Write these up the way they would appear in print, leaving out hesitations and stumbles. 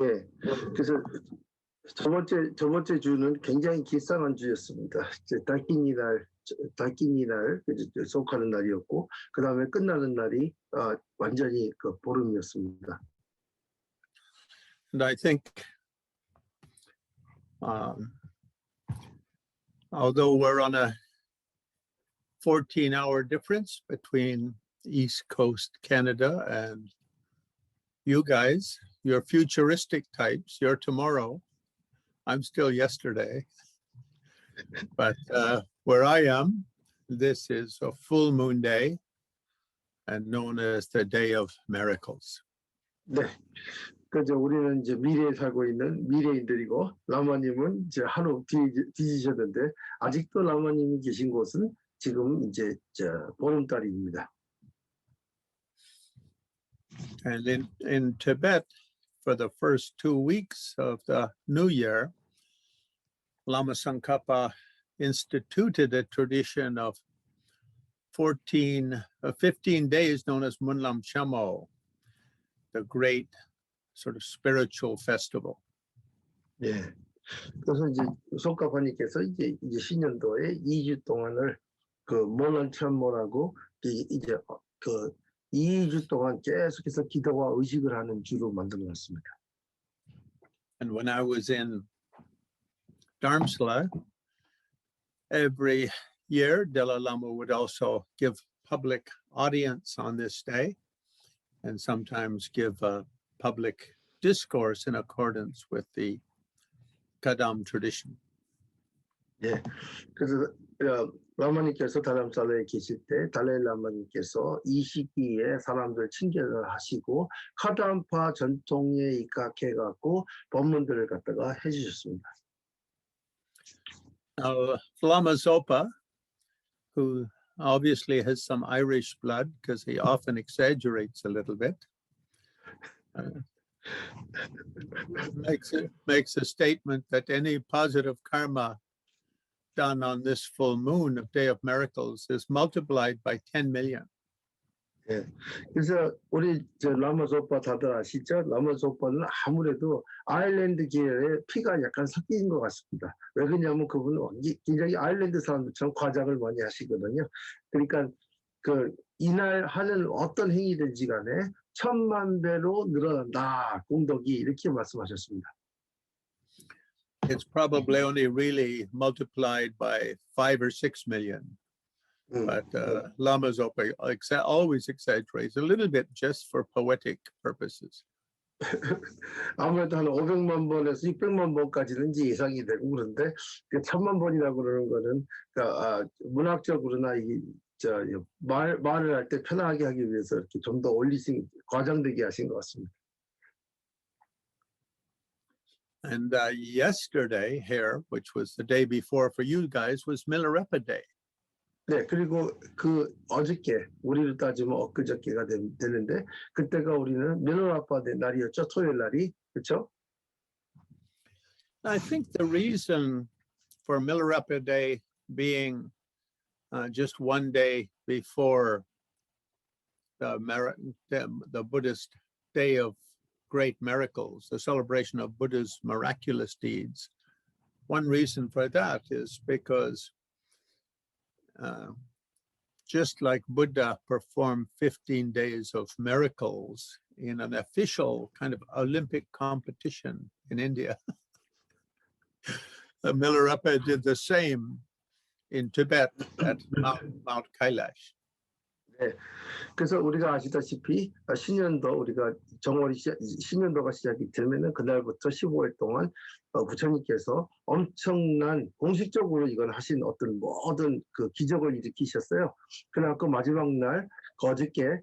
예, 그래서 저번째 주는 굉장히 길상한 주였습니다. 이제 달끼니 날 속하는 날이었고, 그 다음에 끝나는 날이 완전히 그 보름이었습니다. And I think, although we're on a 14-hour difference between East Coast Canada and you guys, you're futuristic types, you're tomorrow. I'm still yesterday. But where I am, this is a full moon day and known as the Day of Miracles. 네. 그죠. 우리는 이제 미래에 살고 있는 미래인들이고, 라마님은 이제 하루 뒤지셨는데, 아직도 라마님이 계신 곳은 지금 이제 보름달입니다. And in Tibet, for the first 2 weeks of the new year, Lama Tsongkhapa instituted a tradition of 15 days known as Munlam Chamo, the great sort of spiritual festival. 예. 그래서 이제 송카파님께서 이제 신년도에 2주 동안을 그 몰란참모라고 이제 그 2주 동안 계속해서 기도와 의식을 하는 주로 만들어놨습니다. And when I was in Dharamsala, every year Dalai Lama would also give public audience on this day and sometimes give a public discourse in accordance with the Kadam tradition. 예. 그래서 라마님께서 다람살라에 계실 때 달라이 라마님께서 이 시기에 사람들 칭견을 하시고 카담파 전통에 입각해 갖고 법문들을 갖다가 해주셨습니다. Now, Lama Zopa, who obviously has some Irish blood because he often exaggerates a little bit, makes a statement that any positive karma done on this full moon of Day of Miracles is multiplied by 10 million. 예. 그래서 우리 라마조파 다들 아시죠? 라마조파는 아무래도 아일랜드 계열의 피가 약간 섞인 것 같습니다. 왜 그러냐면 그분은 굉장히 아일랜드 사람들처럼 과장을 많이 하시거든요. 그러니까 그 이날 하는 어떤 행위든지 간에 1000만 배로 늘어난다, 공덕이 이렇게 말씀하셨습니다. It's probably only really multiplied by 5 or 6 million. But Lama Zopa always exaggerates a little bit just for poetic purposes. 아무래도 한 500만 번에서 600만 번까지는 이제 예상이 되고 그런데 그 1000만 번이라고 그러는 거는 그러니까 문학적으로나 말을 할 때 편하게 하기 위해서 이렇게 좀 더 과장되게 하신 것 같습니다. And yesterday here, which was the day before for you guys, was Milarepa Day. 네, 그리고 그 어저께 우리로 따지면 엊그저께가 되는데 그때가 우리는 밀라레파 날이었죠. 토요일 날이. 그렇죠? I think the reason for Milarepa Day being just one day before the Buddhist Day of Great Miracles, the celebration of Buddha's miraculous deeds, one reason for that is because just like Buddha performed 15 days of miracles in an official kind of Olympic competition in India, the Milarepa did the same in Tibet at Mount Kailash. 네, 그래서 우리가 아시다시피 신년도 우리가 정월이 신년도가 시작이 되면은 그날부터 15일 동안 부처님께서 엄청난 공식적으로 이건 하신 어떤 모든 그 기적을 일으키셨어요. 그래갖고 마지막 날 어저께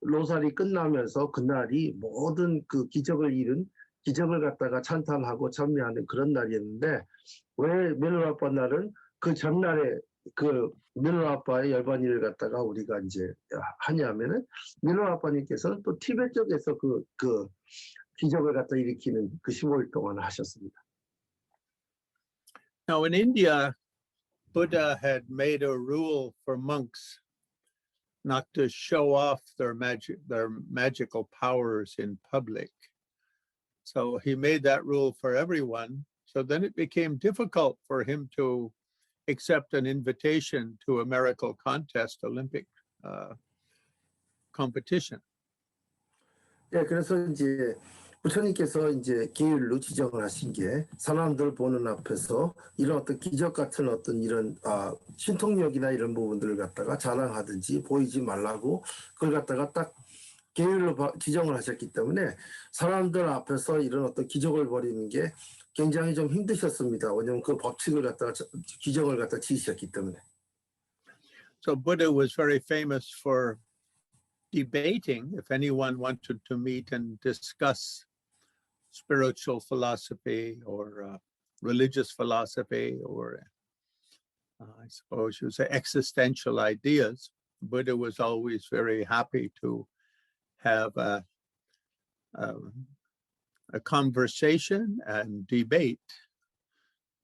로사리 끝나면서 그날이 모든 그 기적을 갖다가 찬탄하고 찬미하는 그런 날이었는데 왜 밀라레파 날은 그 전날에 그 밀라레파의 열반일을 갖다가 우리가 이제 하냐면은 밀라레파님께서는 또 티베트 쪽에서 그 기적을 갖다 일으키는 그 15일 동안 하셨습니다. Now in India, Buddha had made a rule for monks not to show off their magical powers in public. So he made that rule for everyone. So then it became difficult for him to accept an invitation to a miracle contest, Olympic competition. 예, 그래서 이제 부처님께서 이제 계율로 지정을 하신 게 사람들 보는 앞에서 이런 어떤 기적 같은 어떤 이런 신통력이나 이런 부분들을 갖다가 자랑하든지 보이지 말라고 그걸 갖다가 딱 계율로 지정을 하셨기 때문에 사람들 앞에서 이런 어떤 기적을 벌이는 게 굉장히 좀 힘드셨습니다. 왜냐하면 그 법칙을 갖다가 규정을 갖다 지으셨기 때문에. So Buddha was very famous for debating. If anyone wanted to meet and discuss spiritual philosophy or religious philosophy or I suppose you would say existential ideas, Buddha was always very happy to have a conversation and debate.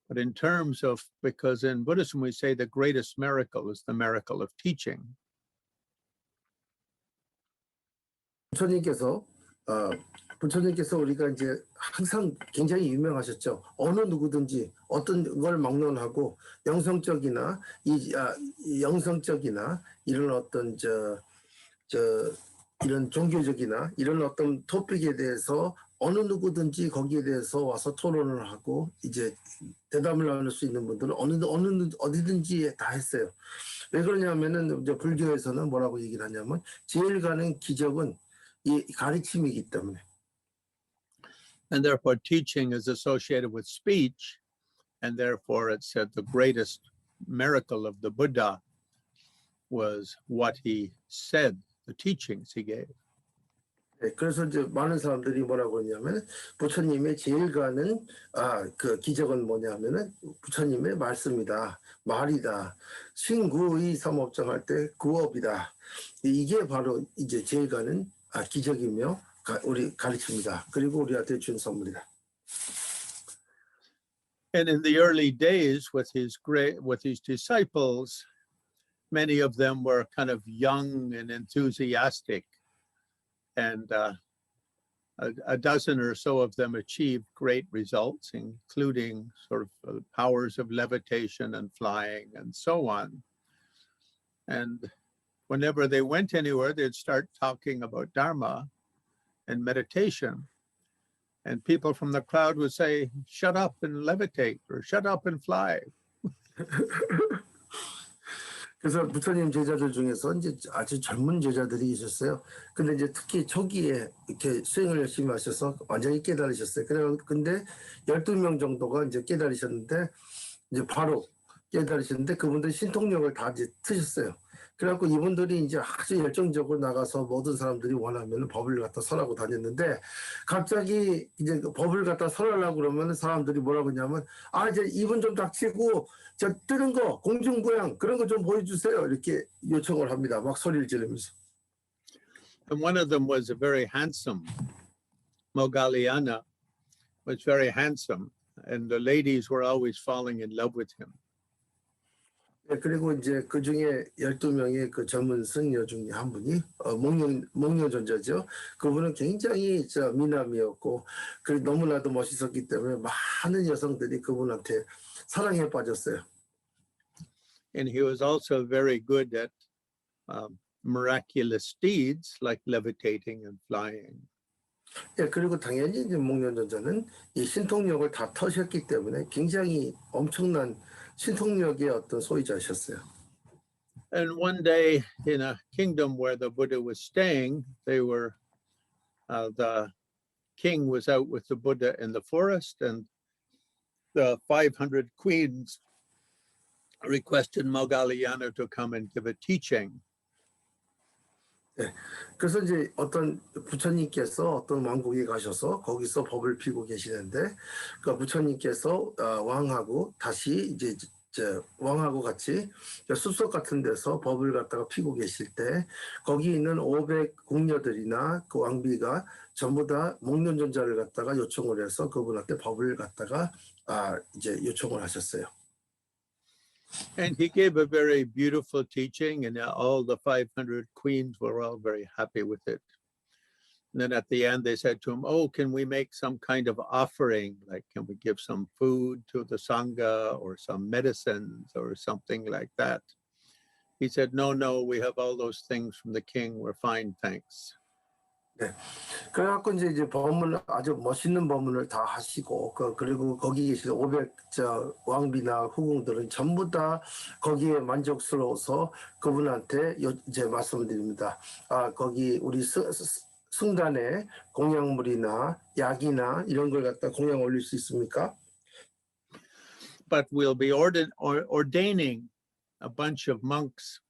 But in terms of, because in Buddhism we say the greatest miracle is the miracle of teaching. 부처님께서 우리가 이제 항상 굉장히 유명하셨죠. 어느 누구든지 어떤 걸 막론하고 영성적이나 영성적이나 이런 어떤 이런 종교적이나 이런 어떤 토픽에 대해서 어느 누구든지 거기에 대해서 와서 토론을 하고 이제 대답을 나눌 수 있는 분들은 어디든지 다 했어요. 왜 그러냐면은 이제 불교에서는 뭐라고 얘기를 하냐면 제일 가는 기적은 이 가르침이기 때문에. And therefore teaching is associated with speech, and therefore it said the greatest miracle of the Buddha was what he said, the teachings he gave. 네, 그래서 이제 많은 사람들이 뭐라고 했냐면 부처님의 제일 가는 그 기적은 뭐냐면은 부처님의 말씀이다, 말이다, 신구의 삼업정 할 때 구업이다. 이게 바로 이제 제일 가는 기적이며 우리 가르칩니다. 그리고 우리한테 준 선물이다. And in the early days with his disciples, many of them were kind of young and enthusiastic, and a dozen or so of them achieved great results, including sort of powers of levitation and flying and so on. And whenever they went anywhere, they'd start talking about Dharma and meditation. And people from the crowd would say, shut up and levitate, or shut up and fly. 그래서 부처님 제자들 중에서 이제 아주 젊은 제자들이 있었어요. 근데 이제 특히 초기에 이렇게 수행을 열심히 하셔서 완전히 깨달으셨어요. 근데 12명 정도가 이제 깨달으셨는데, 이제 바로 깨달으셨는데 그분들이 신통력을 다 이제 트셨어요. 그래갖고 이분들이 이제 아주 열정적으로 나가서 모든 사람들이 원하면 법을 갖다 설하고 다녔는데 갑자기 이제 법을 갖다 설하려고 그러면 사람들이 뭐라고 하냐면 이제 이분 좀 닥치고 저 뜨는 거 공중부양 그런 거 좀 보여주세요 이렇게 요청을 합니다. 막 소리를 지르면서. And one of them was a very handsome, Moggallana was very handsome, and the ladies were always falling in love with him. 네, 그리고 이제 그 중에 12명의 그 젊은 승려 중에 한 분이 목련존자죠. 그분은 굉장히 미남이었고 너무나도 멋있었기 때문에 많은 여성들이 그분한테 사랑에 빠졌어요. And he was also very good at miraculous deeds like levitating and flying. 예, 그리고 당연히 이제 목련존자는 이 신통력을 다 터셨기 때문에 굉장히 엄청난 신통력의 어떤 소유자셨어요. And one day in a kingdom where the Buddha was staying, the king was out with the Buddha in the forest, and the 500 queens requested Moggallana to come and give a teaching. 네, 그래서 이제 어떤 부처님께서 어떤 왕국에 가셔서 거기서 법을 피고 계시는데 그 부처님께서 왕하고 다시 이제 왕하고 같이 숲속 같은 데서 법을 갖다가 피고 계실 때 거기 있는 500 궁녀들이나 그 왕비가 전부 다 목련존자를 갖다가 요청을 해서 그분한테 법을 갖다가 이제 요청을 하셨어요. And he gave a very beautiful teaching, and all the 500 queens were all very happy with it. And then at the end, they said to him, oh, can we make some kind of offering? Like, can we give some food to the Sangha or some medicines or something like that? He said, no, no, we have all those things from the king. We're fine, thanks. 네. 그래갖고 이제 법문을 아주 멋있는 법문을 다 하시고 그리고 거기 계신 500 왕비나 후궁들은 전부 다 거기에 만족스러워서 그분한테 이제 말씀드립니다. 거기 우리 승단에 공양물이나 약이나 이런 걸 갖다 공양 올릴 수 있습니까? But we'll be ordaining a bunch of monks,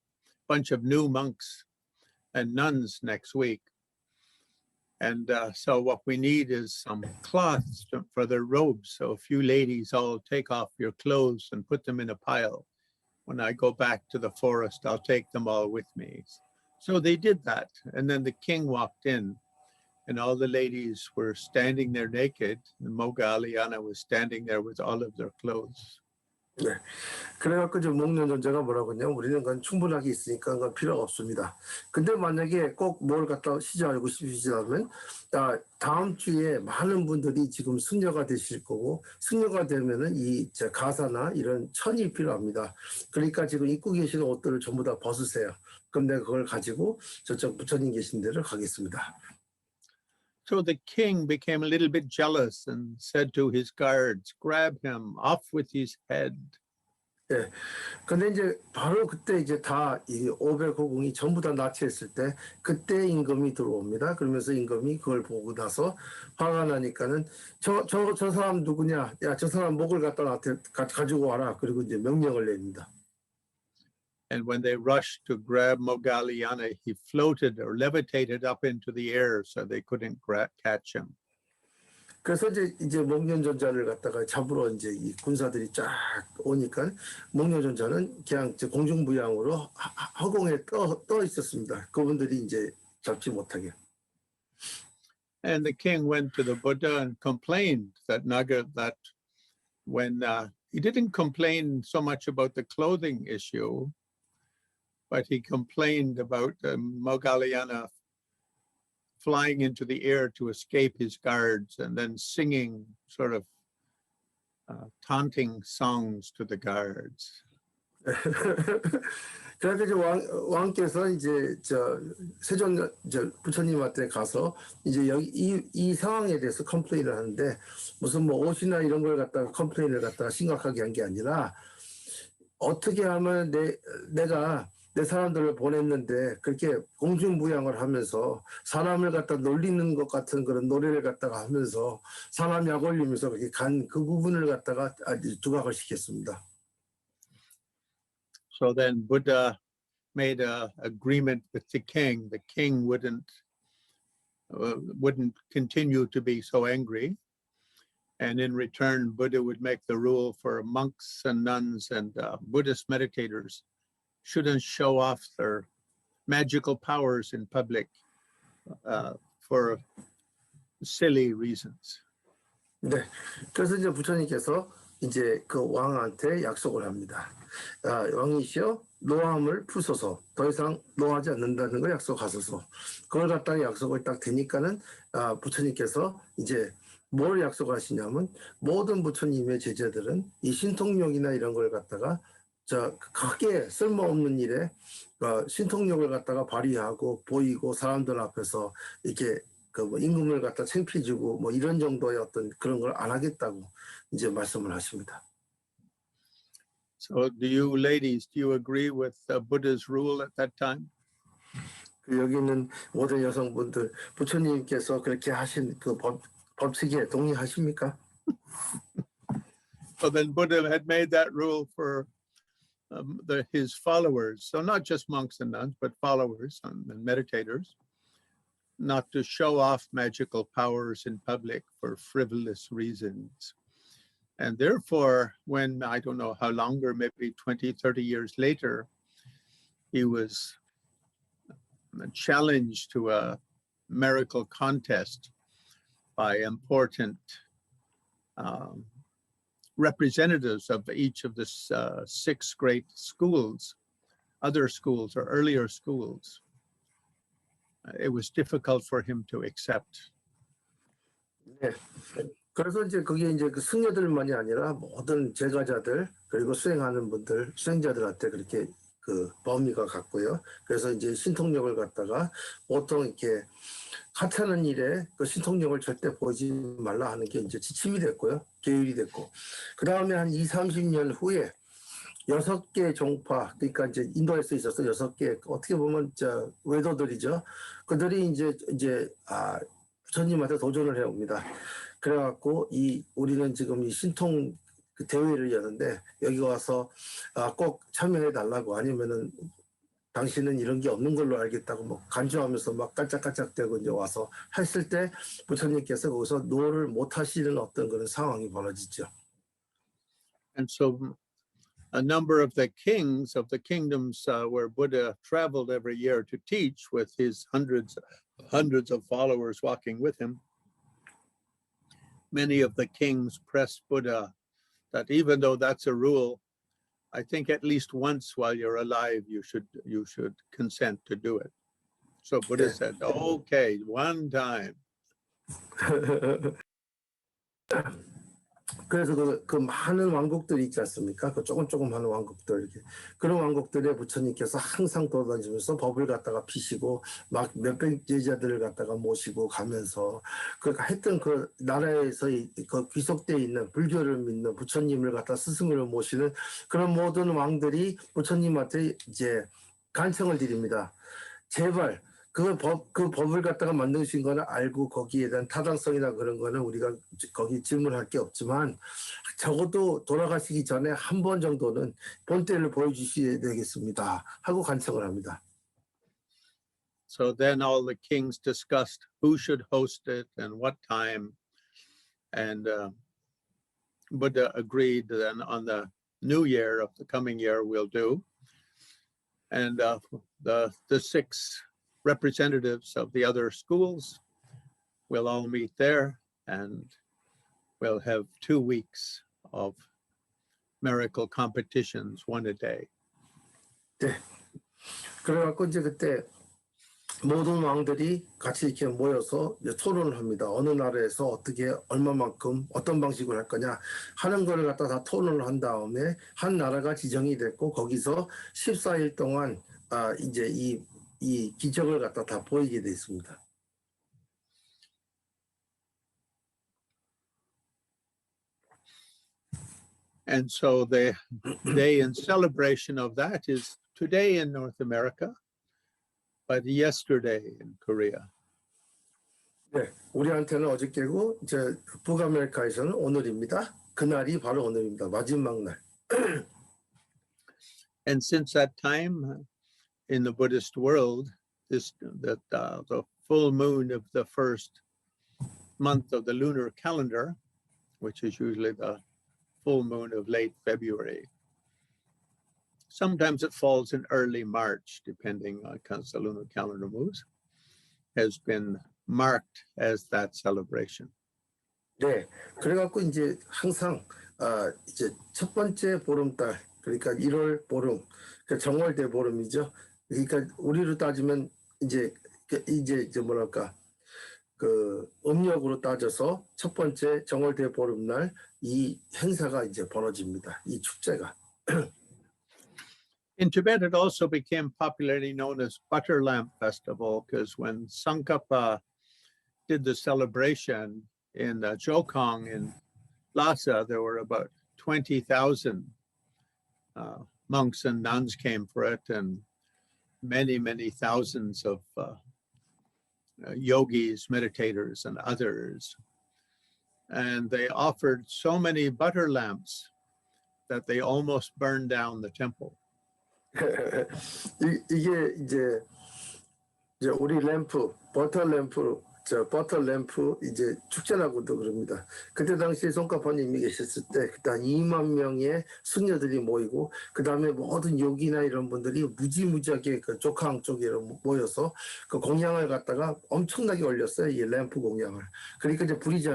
bunch of new monks and nuns next week. And so what we need is some cloths for their robes. So if you ladies all take off your clothes and put them in a pile, when I go back to the forest, I'll take them all with me. So they did that. And then the king walked in and all the ladies were standing there naked. And Moggalliyana was standing there with all of their clothes. 네. 그래갖고 좀 목련존자가 뭐라고 했냐면 우리는 그건 충분하게 있으니까 그건 필요가 없습니다. 근데 만약에 꼭 뭘 갖다 시작하고 싶으시다면 다음 주에 많은 분들이 지금 승려가 되실 거고 승려가 되면은 이 가사나 이런 천이 필요합니다. 그러니까 지금 입고 계시는 옷들을 전부 다 벗으세요. 그럼 내가 그걸 가지고 저쪽 부처님 계신 데를 가겠습니다. So the king became a little bit jealous and said to his guards, grab him, off with his head. 예. 근데 이제 바로 그때 이제 다 이 500호궁이 전부 다 납치했을 때 그때 임금이 들어옵니다. 그러면서 임금이 그걸 보고 나서 화가 나니까는 저 사람 누구냐? 야, 저 사람 목을 갖다 나한테 가지고 와라. 그리고 이제 명령을 냅니다. And when they rushed to grab Moggalliyana, he floated or levitated up into the air so they couldn't catch him. 그래서 이제 목련존자를 갖다가 잡으러 이제 이 군사들이 쫙 오니까 목련존자는 그냥 공중부양으로 허공에 떠 있었습니다. 그분들이 이제 잡지 못하게. And the king went to the Buddha and complained that when he didn't complain so much about the clothing issue, but he complained about Moggalliyana flying into the air to escape his guards and then singing sort of taunting songs to the guards. 그래서 이제 왕께서 이제 세존 부처님한테 가서 이제 여기 이 상황에 대해서 컴플레인을 하는데 무슨 뭐 옷이나 이런 걸 갖다가 컴플레인을 갖다가 심각하게 한 게 아니라 어떻게 하면 내가 내 사람들을 보냈는데 그렇게 공중부양을 하면서 사람을 갖다 놀리는 것 같은 그런 노래를 갖다가 하면서 사람 약 올리면서 그렇게 간 그 부분을 갖다가 두각을 시켰습니다. So then Buddha made an agreement with the king. The king wouldn't continue to be so angry. And in return, Buddha would make the rule for monks and nuns and Buddhist meditators shouldn't show off their magical powers in public for silly reasons. 네, 그래서 이제 부처님께서 이제 그 왕한테 약속을 합니다. 왕이시여 노함을 푸소서 더 이상 노하지 않는다는 걸 약속하소서. 그걸 갖다가 약속을 딱 되니까는 부처님께서 이제 뭘 약속하시냐면 모든 부처님의 제자들은 이 신통력이나 이런 걸 갖다가 크게 쓸모없는 일에 신통력을 갖다가 발휘하고 보이고 사람들 앞에서 이렇게 뭐 임금을 갖다 창피해주고 뭐 이런 정도의 어떤 그런 걸 안 하겠다고 이제 말씀을 하십니다. So do you agree with Buddha's rule at that time? 여기 있는 모든 여성분들 부처님께서 그렇게 하신 그 법칙에 동의하십니까? So then Buddha had made that rule for his followers. So not just monks and nuns, but followers and meditators, not to show off magical powers in public for frivolous reasons. And therefore, when, I don't know how long, or maybe 20, 30 years later, he was challenged to a miracle contest by important representatives of each of the 6 great schools, other schools or earlier schools. it was difficult for him to accept. 네. 그래서 이제 그게 이제 그 승려들만이 아니라 모든 제가자들 그리고 수행하는 분들, 수행자들한테 그렇게 그 범위가 같고요. 그래서 이제 신통력을 갖다가 보통 이렇게 하찮은 일에 그 신통력을 절대 보이지 말라 하는 게 이제 지침이 됐고요. 계율이 됐고. 그 다음에 한 20-30년 후에 6개 종파, 그러니까 이제 인도에서 있어서 6개, 어떻게 보면 저 외도들이죠. 그들이 이제 부처님한테 도전을 해옵니다. 그래갖고 우리는 지금 이 신통 그 대회를 여는데 여기 와서 꼭 참여해 달라고 아니면은 당신은 이런 게 없는 걸로 알겠다고 뭐 간주하면서 막 깔짝깔짝대고 이제 와서 했을 때 부처님께서 거기서 노를 못 하시는 어떤 그런 상황이 벌어지죠. And so a number of the kings of the kingdoms where Buddha traveled every year to teach with his hundreds of followers walking with him, many of the kings pressed Buddha that even though that's a rule, I think at least once while you're alive, you should consent to do it. So Buddha said, okay, one time. 그래서 그 많은 왕국들이 있지 않습니까? 그 조금 하는 왕국들 이렇게 그런 왕국들에 부처님께서 항상 돌아다니면서 법을 갖다가 피시고 막 몇백 제자들을 갖다가 모시고 가면서 그 했던 그 나라에서 그 귀속되어 있는 불교를 믿는 부처님을 갖다 스승으로 모시는 그런 모든 왕들이 부처님한테 이제 간청을 드립니다. 제발 그 법을 갖다가 만드신 거는 알고 거기에 대한 타당성이나 그런 거는 우리가 거기 질문할 게 없지만 적어도 돌아가시기 전에 한 번 정도는 본때를 보여주셔야 되겠습니다. 하고 간청을 합니다. So then all the kings discussed who should host it and what time. And Buddha agreed then on the new year of the coming year we'll do. And the 6 representatives of the other schools will all meet there and we'll have 2 weeks of miracle competitions, one a day. 네. 그래갖고 이제 그때 모든 왕들이 같이 이렇게 모여서 이제 토론을 합니다. 어느 나라에서 어떻게 얼마만큼 어떤 방식으로 할 거냐 하는 거를 갖다 다 토론을 한 다음에 한 나라가 지정이 됐고 거기서 14일 동안 이제 이 기적을 갖다 다 보이게 돼 있습니다. And so the day in celebration of that is today in North America, but yesterday in Korea. 네, 우리한테는 어저께고 이제 북아메리카에서는 오늘입니다. 그날이 바로 오늘입니다. 마지막 날. And since that time in the Buddhist world, the full moon of the first month of the lunar calendar, which is usually the full moon of late February. Sometimes it falls in early March, depending on how the lunar calendar moves, has been marked as that celebration. 네, 그래갖고 이제 항상 이제 첫 번째 보름달, 그러니까 1월 보름, 그러니까 정월대 보름이죠. 그러니까 우리로 따지면 이제 뭐랄까 그 음력으로 따져서 첫 번째 정월대 보름날 이 행사가 이제 벌어집니다. 이 축제가. In Tibet, it also became popularly known as Butter Lamp Festival because when Tsongkhapa did the celebration in Jokong in Lhasa, there were about 20,000 monks and nuns came for it, and many thousands of yogis, meditators, and others. And they offered so many butter lamps that they almost burned down the temple. 이게 이제 우리 램프, 버터 램프 이제 축제라고도 그럽니다. 그때 당시에 송가파님이 계셨을 때 그때 한 2만 명의 승려들이 모이고 그 다음에 모든 요기나 이런 분들이 무지무지하게 그 조캉 쪽에 모여서 그 공양을 갖다가 엄청나게 올렸어요. 이 램프 공양을. 그러니까 이제 불이지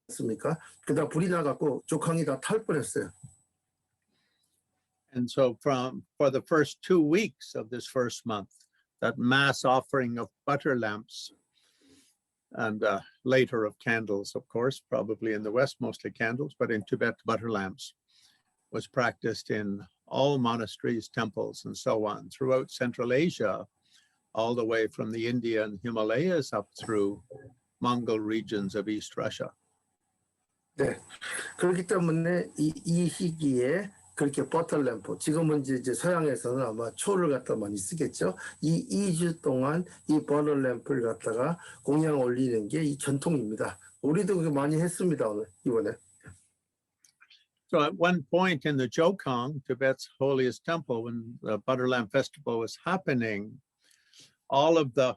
않습니까? 그다음 불이 나갖고 조캉이 다 탈 뻔했어요. And so for the first 2 weeks of this first month, that mass offering of butter lamps and later of candles, of course, probably in the West, mostly candles, but in Tibet, butter lamps was practiced in all monasteries, temples, and so on throughout Central Asia, all the way from the Indian Himalayas up through Mongol regions of East Russia. 네, 그렇기 때문에 이 시기에 그렇게 버터램프, 지금은 이제 서양에서는 아마 초를 갖다 많이 쓰겠죠. 이 2주 동안 이 버터램프를 갖다가 공양 올리는 게 이 전통입니다. 우리도 그렇게 많이 했습니다, 이번에. So at one point in the Jokang, Tibet's holiest temple, when the butter lamp festival was happening, all of the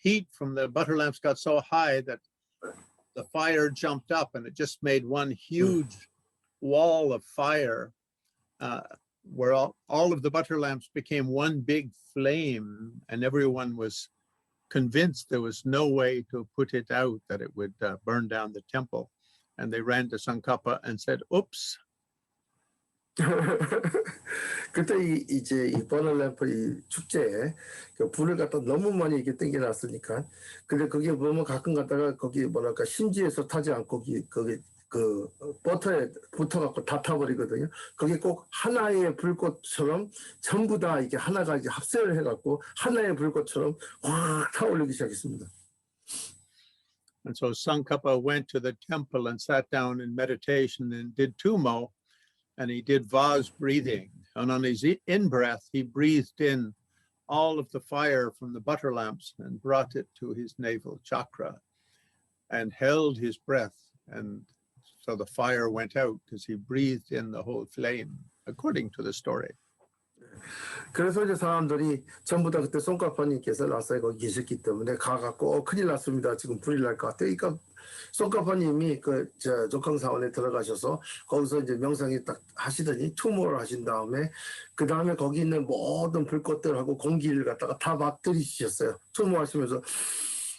heat from the butter lamps got so high that the fire jumped up and it just made one huge wall of fire where all of the butter lamps became one big flame, and everyone was convinced there was no way to put it out, that it would burn down the temple. And they ran to Tsongkhapa and said, oops. 그때 이제 이 버너램프 이 축제에 그 불을 갖다 너무 많이 이렇게 땡겨놨으니까, 근데 그게 보면 가끔 갔다가 거기 뭐랄까 심지에서 타지 않고 거기 그 버터에 붙어갖고 다 타버리거든요. 그게 꼭 하나의 불꽃처럼 전부 다 이게 하나가 이제 합세를 해갖고 하나의 불꽃처럼 확 타올리기 시작했습니다. And so Tsongkhapa went to the temple and sat down in meditation and did tumo, and he did vase breathing. And on his in-breath, he breathed in all of the fire from the butter lamps and brought it to his navel chakra and held his breath. And so the fire went out because he breathed in the whole flame, according to the story. 그래서 이제 사람들이 전부 다 그때 송카파님께서 라사에 거기 계셨기 때문에 가갖고 큰일 났습니다. 지금 불이 날 것 같아요. 그러니까 송카파님이 저 조캉사원에 들어가셔서 거기서 이제 명상이 딱 하시더니 투모를 하신 다음에 그 다음에 거기 있는 모든 불꽃들하고 공기를 갖다가 다 막 들이치셨어요. 투모하시면서.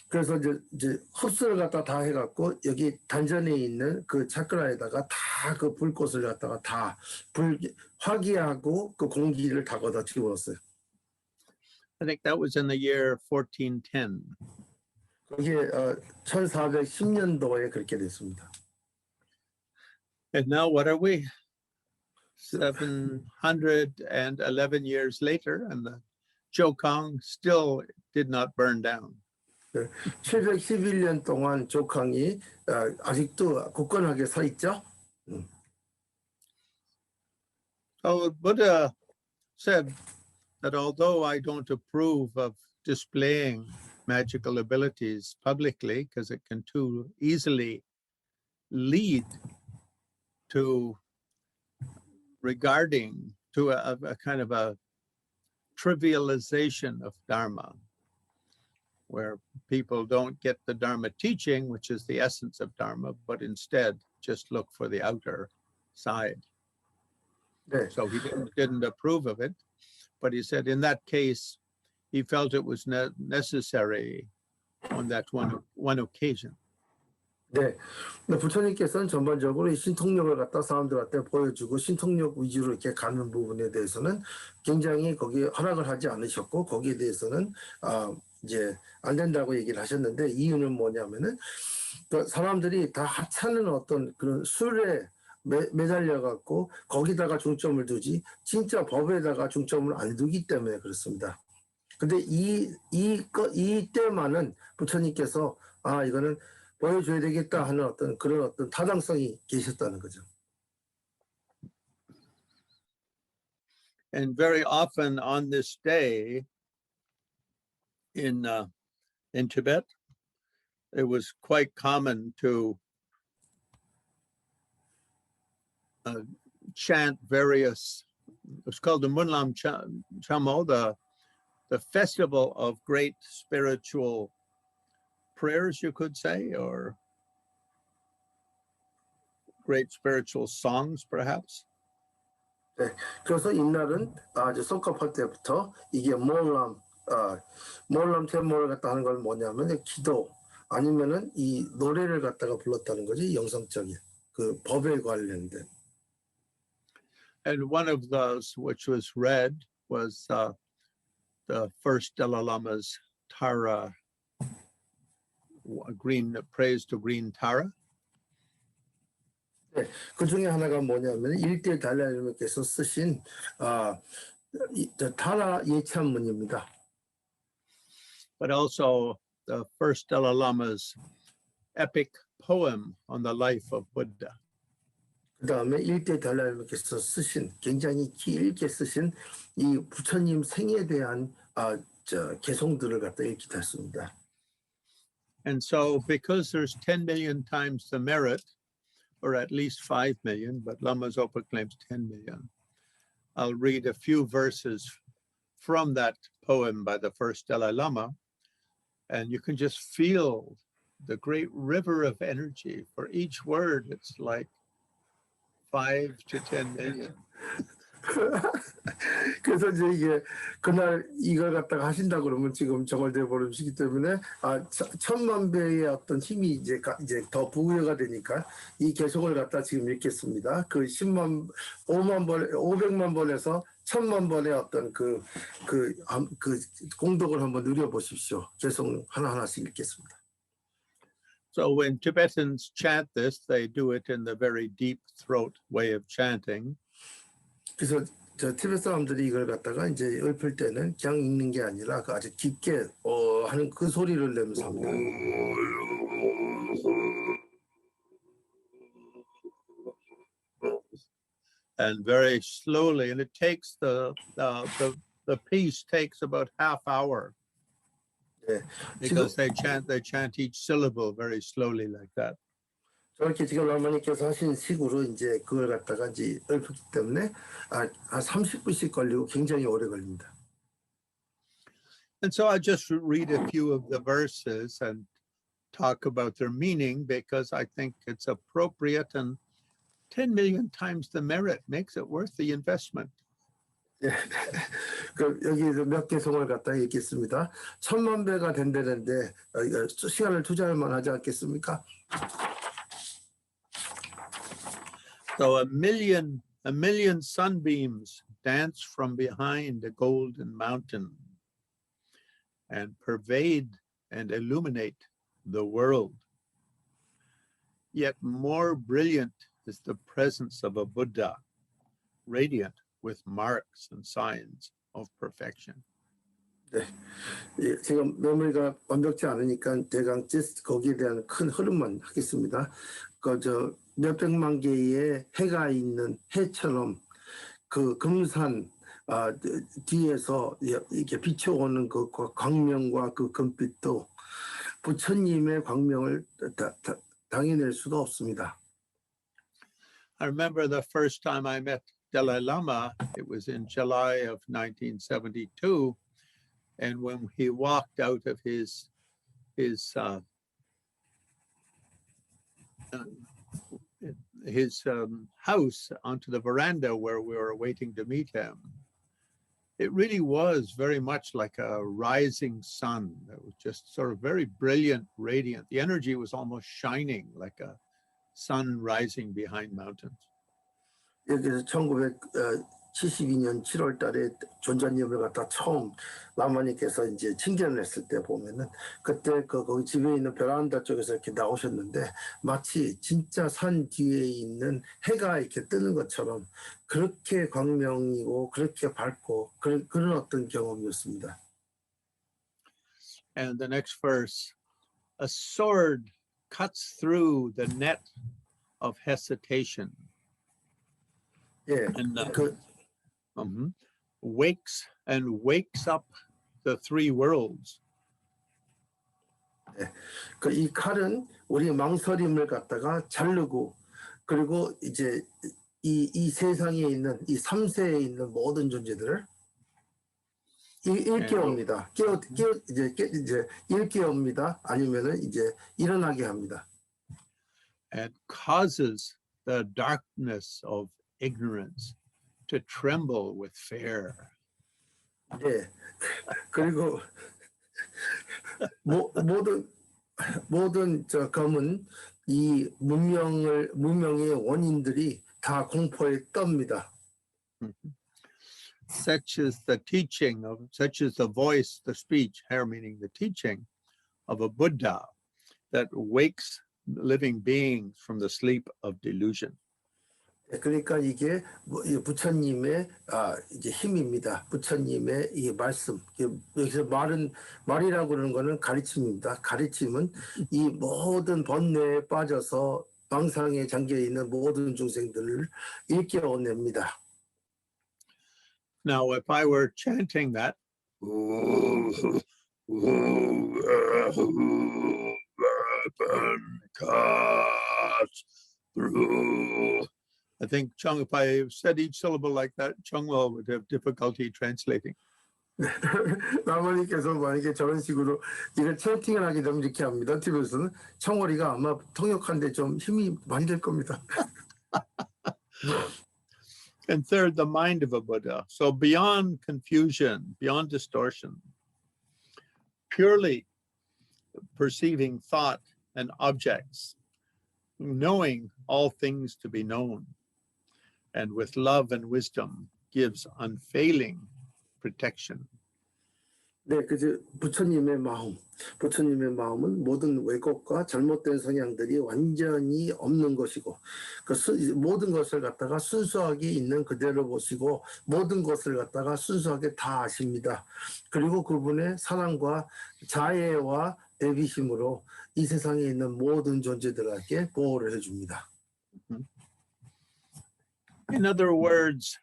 그래서 이제 흡수를 갖다 다 해갖고 여기 단전에 있는 그 차크라에다가 다 그 불꽃을 갖다가 다 화기하고 그 공기를 다 걷어 집어넣었어요. I think that was in the year 1410. 그게 1410년도에 그렇게 됐습니다. And now what are we? 711 years later, and the Jokang still did not burn down. 711년 동안 조캉이 아직도 굳건하게 서 있죠. So Buddha said that although I don't approve of displaying magical abilities publicly, because it can too easily lead to regarding to a kind of a trivialization of Dharma, where people don't get the Dharma teaching, which is the essence of Dharma, but instead just look for the outer side. 네. So he didn't approve of it, but he said in that case, he felt it was necessary on that one occasion. 네, 부처님께서는 전반적으로 이 신통력을 갖다 사람들한테 보여주고 신통력 위주로 이렇게 가는 부분에 대해서는 굉장히 거기에 허락을 하지 않으셨고, 거기에 대해서는 이제 안 된다고 얘기를 하셨는데, 이유는 뭐냐면은 사람들이 다 하찮은 어떤 그런 술에 매달려 갖고 거기다가 중점을 두지 진짜 법에다가 중점을 안 두기 때문에 그렇습니다. 근데 이 때만은 부처님께서 이거는 보여줘야 되겠다 하는 그런 어떤 타당성이 계셨다는 거죠. And very often on this day in Tibet, it was quite common to chant various, it's called the Munlam Chamo, the festival of great spiritual prayers, you could say, or great spiritual songs, perhaps. 네, 그래서 이날은 이제 송카파 때부터 이게 몰람 템모를 갖다 하는 건 뭐냐면 기도 아니면은 이 노래를 갖다가 불렀다는 거지, 영성적인 그 법에 관련된. And one of those which was read was the first Dalai Lama's Tara, green praise to green Tara. 네, 그 중에 하나가 뭐냐면 일대 달라이님께서 쓰신 타라 예찬문입니다. But also the first Dalai Lama's epic poem on the life of Buddha. 그 다음에 일대 달라이님께서 쓰신 굉장히 길게 쓰신 이 부처님 생에 대한 개성들을 갖다 읽기도 했습니다. And so because there's 10 million times the merit, or at least 5 million, but Lama Zopa claims 10 million, I'll read a few verses from that poem by the first Dalai Lama, and you can just feel the great river of energy. For each word, it's like 5 to 10 million. 그래서 이제 이게 그날 이걸 갖다가 하신다 그러면 지금 정월대 보름시기 때문에 1000만 배의 어떤 힘이 이제 더 부여가 되니까 이 개성을 갖다 지금 읽겠습니다. 그 500만 번에서 1000만 번의 어떤 그 공덕을 한번 누려보십시오. 개성 하나하나씩 읽겠습니다. So when Tibetans chant this, they do it in the very deep throat way of chanting. 그래서 티베트 사람들이 이걸 갖다가 이제 읊을 때는 그냥 읽는 게 아니라 아주 깊게 하는 그 소리를 내면서 합니다. And very slowly, and it takes the piece takes about half hour. 네, because they chant each syllable very slowly like that. 저렇게 지금 라마님께서 하신 식으로 이제 그걸 갖다가 이제 읊기 때문에 한 30분씩 걸리고 굉장히 오래 걸립니다. And so I just read a few of the verses and talk about their meaning because I think it's appropriate, and 10 million times the merit makes it worth the investment. 예, 그 여기서 몇 개성을 갖다 읽겠습니다. 1000만 배가 된다는데 시간을 투자할 만하지 않겠습니까? So a million sunbeams dance from behind a golden mountain and pervade and illuminate the world. Yet more brilliant is the presence of a Buddha, radiant with marks and signs of perfection. 네, 예, 지금 메모리가 완벽치 않으니까 대강 거기에 대한 큰 흐름만 하겠습니다. 몇백만 개의 해가 있는 해처럼 그 금산 뒤에서 이렇게 비춰오는 그 광명과 그 금빛도 부처님의 광명을 당해낼 수가 없습니다. I remember the first time I met Dalai Lama, it was in July of 1972, and when he walked out of his house onto the veranda where we were waiting to meet him, it really was very much like a rising sun. It was just sort of very brilliant, radiant. The energy was almost shining like a sun rising behind mountains. 여기서 1972년 7월 달에 존자님을 갖다 처음 라마님께서 이제 칭견을 했을 때 보면은 그때 거기 집에 있는 베란다 쪽에서 이렇게 나오셨는데 마치 진짜 산 뒤에 있는 해가 이렇게 뜨는 것처럼 그렇게 광명이고 그렇게 밝고 그런 어떤 경험이었습니다. And the next verse, a sword cuts through the net of hesitation. 예, And wakes up the three worlds. 네, 이 칼은 우리 망설임을 갖다가 자르고 그리고 이제 이 세상에 있는 이 3세에 있는 모든 존재들을 일깨웁니다. 이제 일깨웁니다. 아니면은 이제 일어나게 합니다. And causes the darkness of ignorance to tremble with fear. 네, 그리고 모든 저 검은 이 문명의 원인들이 다 공포에 떱니다. such is the teaching of, such is the voice, the speech, here meaning the teaching of a Buddha that wakes living beings from the sleep of delusion. 그러니까 이게 이 부처님의 이제 힘입니다. 부처님의 이 말씀. 여기서 말이라고 그러는 거는 가르침입니다. 가르침은 이 모든 번뇌에 빠져서 망상에 잠겨 있는 모든 중생들을 일깨워냅니다. Now, if I were chanting that, I think Chung, if I said each syllable like that, Chungwell would have difficulty translating. 라마님께서 만약에 저런 식으로 이걸 채팅을 하게 되면 이렇게 합니다. TV에서는 청월이가 아마 통역하는데 좀 힘이 많이 될 겁니다. And third, the mind of a Buddha. So beyond confusion, beyond distortion, purely perceiving thought and objects, knowing all things to be known, and with love and wisdom gives unfailing protection. 네, 그저 부처님의 마음은 모든 왜곡과 잘못된 성향들이 완전히 없는 것이고, 모든 것을 갖다가 순수하게 있는 그대로 보시고, 모든 것을 갖다가 순수하게 다 아십니다. 그리고 그분의 사랑과 자애와 대비심으로 이 세상에 있는 모든 존재들에게 보호를 해줍니다. In other words,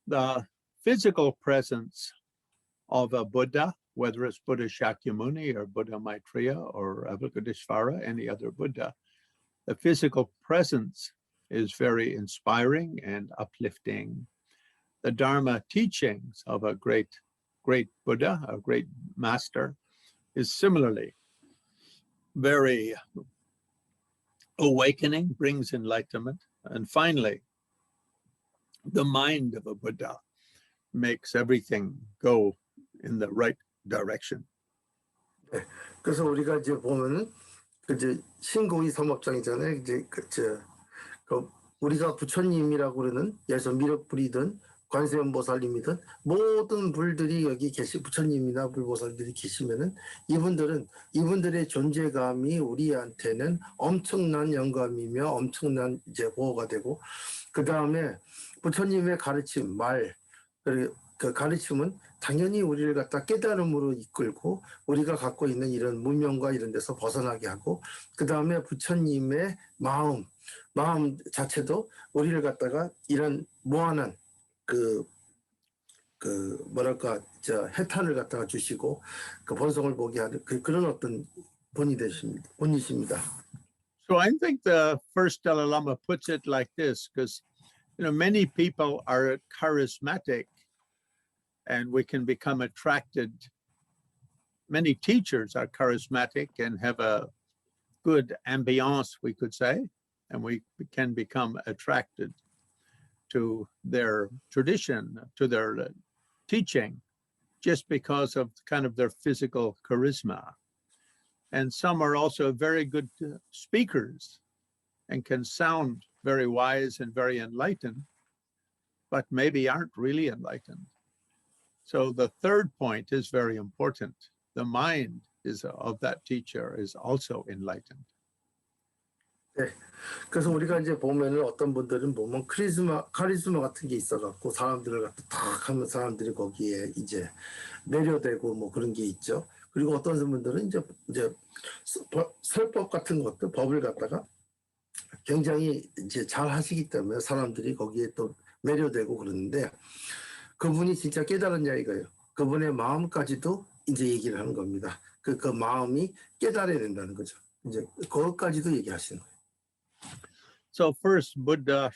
the physical presence of a Buddha, whether it's Buddha Shakyamuni or Buddha Maitreya or Avalokiteshvara, any other Buddha, the physical presence is very inspiring and uplifting. The Dharma teachings of a great Buddha, a great master, is similarly very awakening, brings enlightenment. And finally, the mind of a Buddha makes everything go in the right direction. 네, 그래서 우리가 이제 보면은 이제 신고의 삼업장이잖아요. 이제 우리가 부처님이라고 그러는 예서 미륵불이든 관세음보살님이든 모든 불들이 여기 부처님이나 불보살들이 계시면은 이분들의 존재감이 우리한테는 엄청난 영감이며 엄청난 이제 보호가 되고, 그 다음에 부처님의 가르침, 그 가르침은 당연히 우리를 갖다 깨달음으로 이끌고 우리가 갖고 있는 이런 무명과 이런 데서 벗어나게 하고, 그 다음에 부처님의 마음 자체도 우리를 갖다가 이런 무한한 뭐랄까 해탄을 갖다가 주시고 그 본성을 보게 하는 그런 어떤 본이십니다. So I think the first Dalai Lama puts it like this, because many people are charismatic and we can become attracted. Many teachers are charismatic and have a good ambiance, we could say, and we can become attracted to their tradition, to their teaching, just because of kind of their physical charisma. And some are also very good speakers and can sound very wise and very enlightened, but maybe aren't really enlightened. So the third point is very important. The mind of that teacher is also enlightened. 네. 그래서 우리가 이제 보면은 어떤 분들은 보면 카리스마 같은 게 있어갖고 사람들을 갖다 탁 하면 사람들이 거기에 이제 매료되고 뭐 그런 게 있죠. 그리고 어떤 분들은 이제 설법 같은 것도 법을 갖다가 굉장히 이제 잘 하시기 때문에 사람들이 거기에 또 매료되고 그러는데, 그분이 진짜 깨달았냐 이거예요. 그분의 마음까지도 이제 얘기를 하는 겁니다. 그 마음이 깨달아야 된다는 거죠. 이제 그것까지도 얘기하시는 거예요. So first, Buddha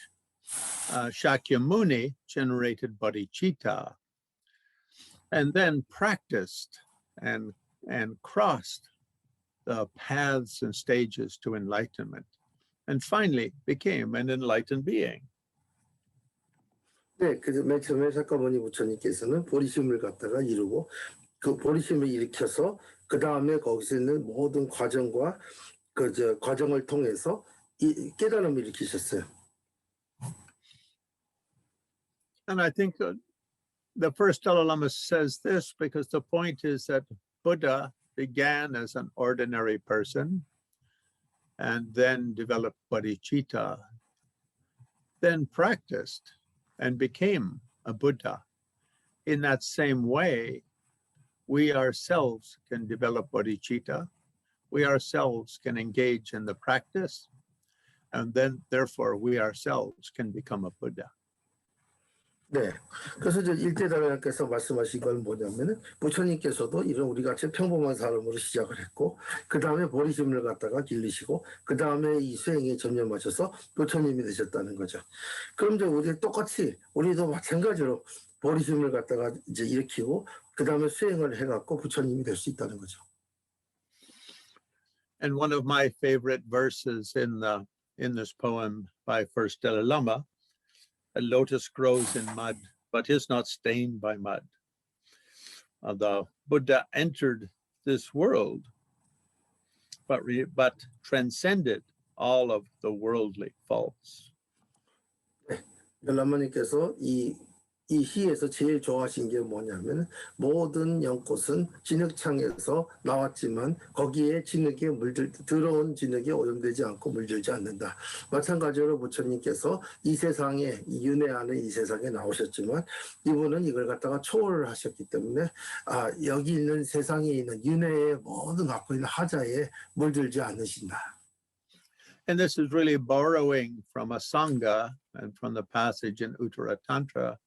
Shakyamuni generated bodhicitta, and then practiced and crossed the paths and stages to enlightenment, and finally became an enlightened being. 네, 그래서 맨 처음에 샤카모니 부처님께서는 보리심을 갖다가 이루고 그 보리심을 일으켜서 그 다음에 거기서 있는 모든 과정과 과정을 통해서 이 깨달음을 일으키셨어요. And I think the first Dalai Lama says this because the point is that Buddha began as an ordinary person and then developed bodhicitta, then practiced and became a Buddha. In that same way, we ourselves can develop bodhicitta, we ourselves can engage in the practice, and then therefore we ourselves can become a Buddha. 네, 그래서 이제 일제다라께서 말씀하신 건 뭐냐면은 부처님께서도 이런 우리 같이 평범한 사람으로 시작을 했고 그 다음에 보리심을 갖다가 길르시고 그 다음에 이 수행에 전념하셔서 부처님이 되셨다는 거죠. 그럼 이제 우리 똑같이 우리도 마찬가지로 보리심을 갖다가 이제 일으키고 그 다음에 수행을 해갖고 부처님이 될 수 있다는 거죠. And one of my favorite verses in this poem by First Dalai Lama, a lotus grows in mud, but is not stained by mud. The Buddha entered this world, but transcended all of the worldly faults. 라마님께서 이 시에서 제일 좋아하신 게 뭐냐면 모든 연꽃은 진흙창에서 나왔지만 거기에 진흙에 더러운 진흙에 오염되지 않고 물들지 않는다. 마찬가지로 부처님께서 이 세상에 이 윤회하는 이 세상에 나오셨지만 이분은 이걸 갖다가 초월을 하셨기 때문에 여기 있는 세상에 있는 윤회의 모든 갖고 있는 하자에 물들지 않으신다. And this is really borrowing from a Sangha and from the passage in Uttara Tantra,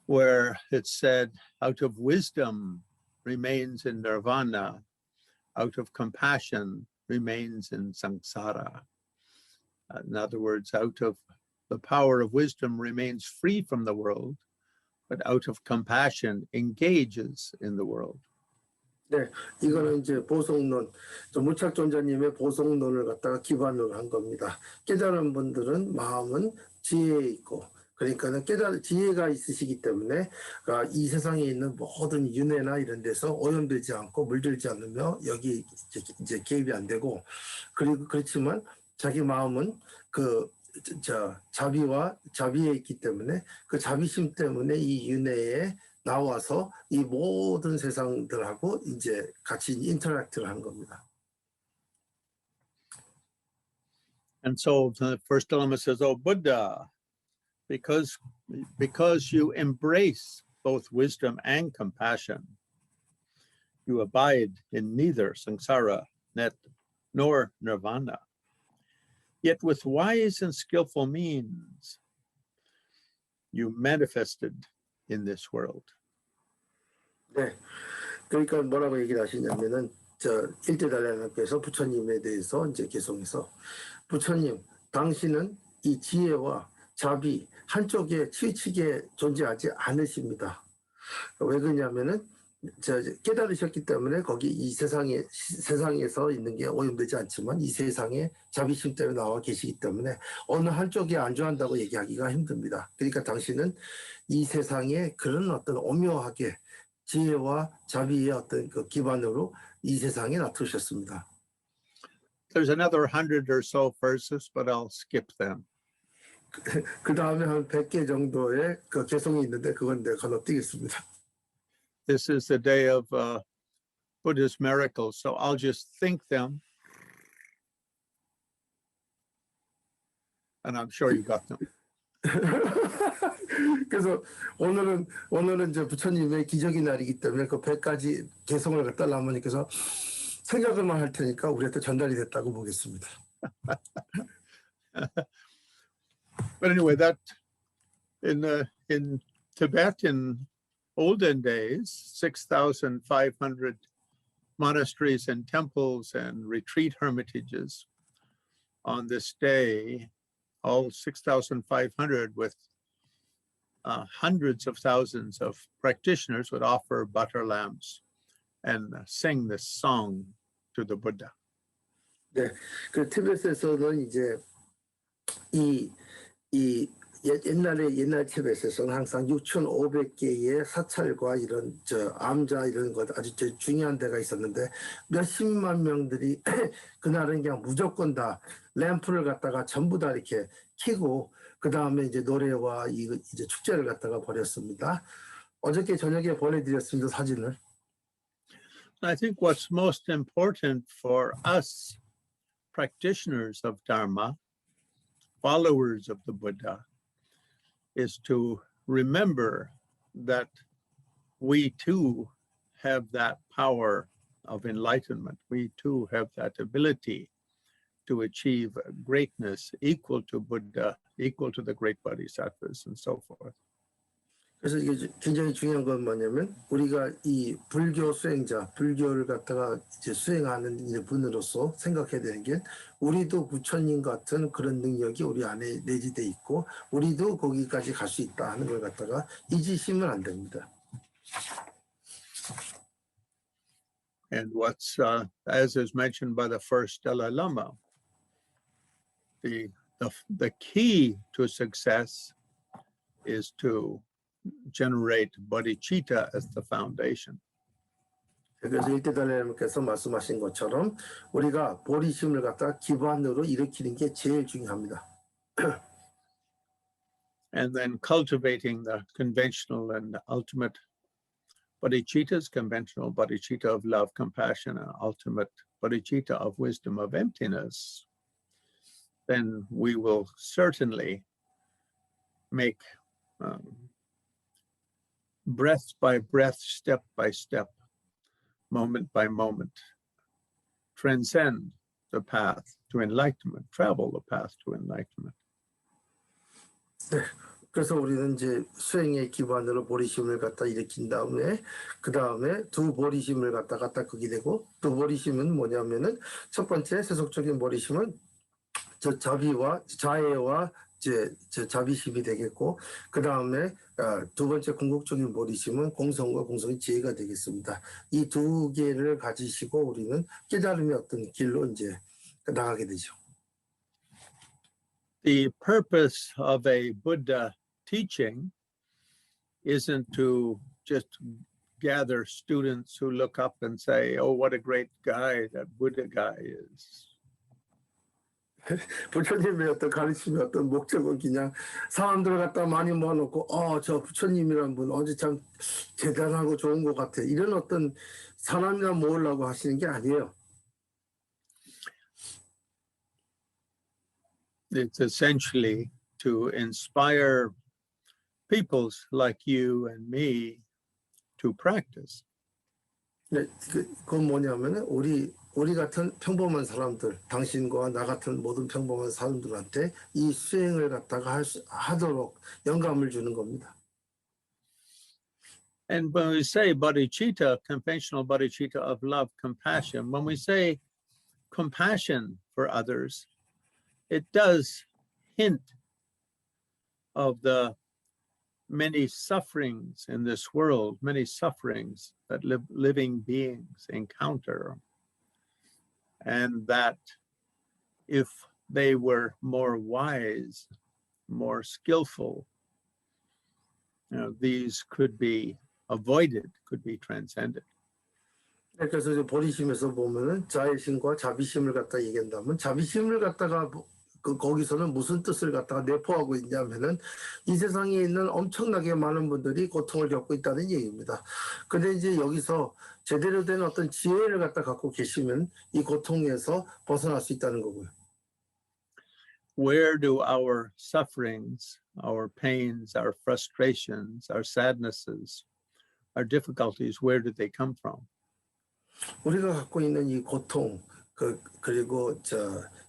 where it said, out of wisdom remains in nirvana, out of compassion remains in samsara. In other words, out of the power of wisdom remains free from the world, but out of compassion engages in the world. 네, 이거는 이제 보성론, 무착존자님의 보성론을 갖다가 기반으로 한 겁니다. 깨달은 분들은 마음은 지혜에 있고, 그러니까는 지혜가 있으시기 때문에 이 세상에 있는 모든 윤회나 이런 데서 오염되지 않고 물들지 않으며 여기 이제 개입이 안 되고, 그리고 그렇지만 자기 마음은 자비에 있기 때문에 그 자비심 때문에 이 윤회에 나와서 이 모든 세상들하고 이제 같이 인터랙트를 한 겁니다. And so the first Lama says, "Oh Buddha, because you embrace both wisdom and compassion, you abide in neither samsara nor nirvana. Yet with wise and skillful means, you manifested in this world." 네, 그러니까 뭐라고 얘기를 하시냐면은 일제달라님께서 부처님에 대해서 이제 개송해서 부처님, 당신은 이 지혜와 자비 한쪽에 치우치게 존재하지 않으십니다. 왜 그러냐면은 깨달으셨기 때문에 거기 이 세상에서 있는 게 오염되지 않지만 이 세상에 자비심 때문에 나와 계시기 때문에 어느 한쪽에 안주한다고 얘기하기가 힘듭니다. 그러니까 당신은 이 세상에 그런 어떤 오묘하게 지혜와 자비의 어떤 그 기반으로 이 세상에 나타나셨습니다. There's another 100 or so verses, but I'll skip them. 그 다음에 한 100개 정도의 그 개성이 있는데 그건 내가 건너뛰겠습니다. This is the day of Buddha's miracles, so I'll just think them. And I'm sure you got them. 그래서 오늘은 이제 부처님의 기적의 날이기 때문에 그 100가지 개성을 갖다 라마님께서 생각을만 할 테니까 우리한테 전달이 됐다고 보겠습니다. But anyway, that in Tibet in olden days, 6,500 monasteries and temples and retreat hermitages on this day, all 6,500 with hundreds of thousands of practitioners would offer butter lamps and sing this song to the Buddha. 네, 그 티베트에서는 이제 옛날 티베트에서는 항상 6,500개의 사찰과 이런 암자 이런 것 아주 중요한 데가 있었는데 몇십만 명들이 그날은 그냥 무조건 다 램프를 갖다가 전부 다 이렇게 켜고 그 다음에 이제 노래와 이제 축제를 갖다가 벌였습니다. 어저께 저녁에 보내드렸습니다, 사진을. I think what's most important for us practitioners of Dharma, followers of the Buddha, is to remember that we too have that power of enlightenment. We too have that ability to achieve greatness equal to Buddha, equal to the great bodhisattvas, and so forth. 그래서 이게 굉장히 중요한 건 뭐냐면 우리가 이 불교 수행자, 불교를 갖다가 이제 수행하는 이제 분으로서 생각해야 되는 게 우리도 부처님 같은 그런 능력이 우리 안에 내재돼 있고 우리도 거기까지 갈 수 있다 하는 걸 갖다가 잊으시면 안 됩니다. And what's, as is mentioned by the first Dalai Lama, the key to success is to generate bodhicitta as the foundation. 그래서 일대 달라님께서 말씀하신 것처럼 우리가 보리심을 갖다 기반으로 일으키는 게 제일 중요합니다. And then cultivating the conventional and ultimate bodhicittas, conventional bodhicitta of love, compassion, and ultimate bodhicitta of wisdom of emptiness, then we will certainly make breath by breath, step by step, moment by moment, transcend the path to enlightenment, travel the path to enlightenment. 네, 그래서 우리는 이제 수행의 기반으로 보리심을 갖다 일으킨 다음에 그 다음에 두 보리심을 갖다가 닦게 되고 두 보리심은 뭐냐면은 첫 번째 세속적인 보리심은 저 자비와 자애와 저 자비심이 되겠고 그 다음에 두 번째 궁극적인 보리심은 공성과 공성의 지혜가 되겠습니다. 이 두 개를 가지시고 우리는 깨달음의 어떤 길로 이제 나가게 되죠. The purpose of a Buddha teaching isn't to just gather students who look up and say, oh, what a great guy that Buddha guy is. 부처님의 어떤 가르침의 어떤 목적은 그냥 사람들을 갖다 많이 모아놓고 저 부처님이란 분 어제 참 대단하고 좋은 것 같아 이런 어떤 사람이나 모으려고 하시는 게 아니에요. It's essentially to inspire people like you and me to practice. 네, 그건 뭐냐면은 우리 같은 평범한 사람들, 당신과 나 같은 모든 평범한 사람들한테 이 수행을 갖다가 하도록 영감을 주는 겁니다. And when we say bodhicitta, conventional bodhicitta of love, compassion, when we say compassion for others, it does hint of the many sufferings in this world, many sufferings that living beings encounter. And that if they were more wise, more skillful, these could be avoided, could be transcended. 그래서 이제 보리심에서 보면은 자애심과 자비심을 갖다 얘기한다면 자비심을 갖다가 거기서는 무슨 뜻을 갖다가 내포하고 있냐면은 이 세상에 있는 엄청나게 많은 분들이 고통을 겪고 있다는 얘기입니다. 근데 이제 여기서 제대로 된 어떤 지혜를 갖다 갖고 계시면 이 고통에서 벗어날 수 있다는 거고요. Where do our sufferings, our pains, our frustrations, our sadnesses, our difficulties, where do they come from? 우리가 갖고 있는 이 고통, 그리고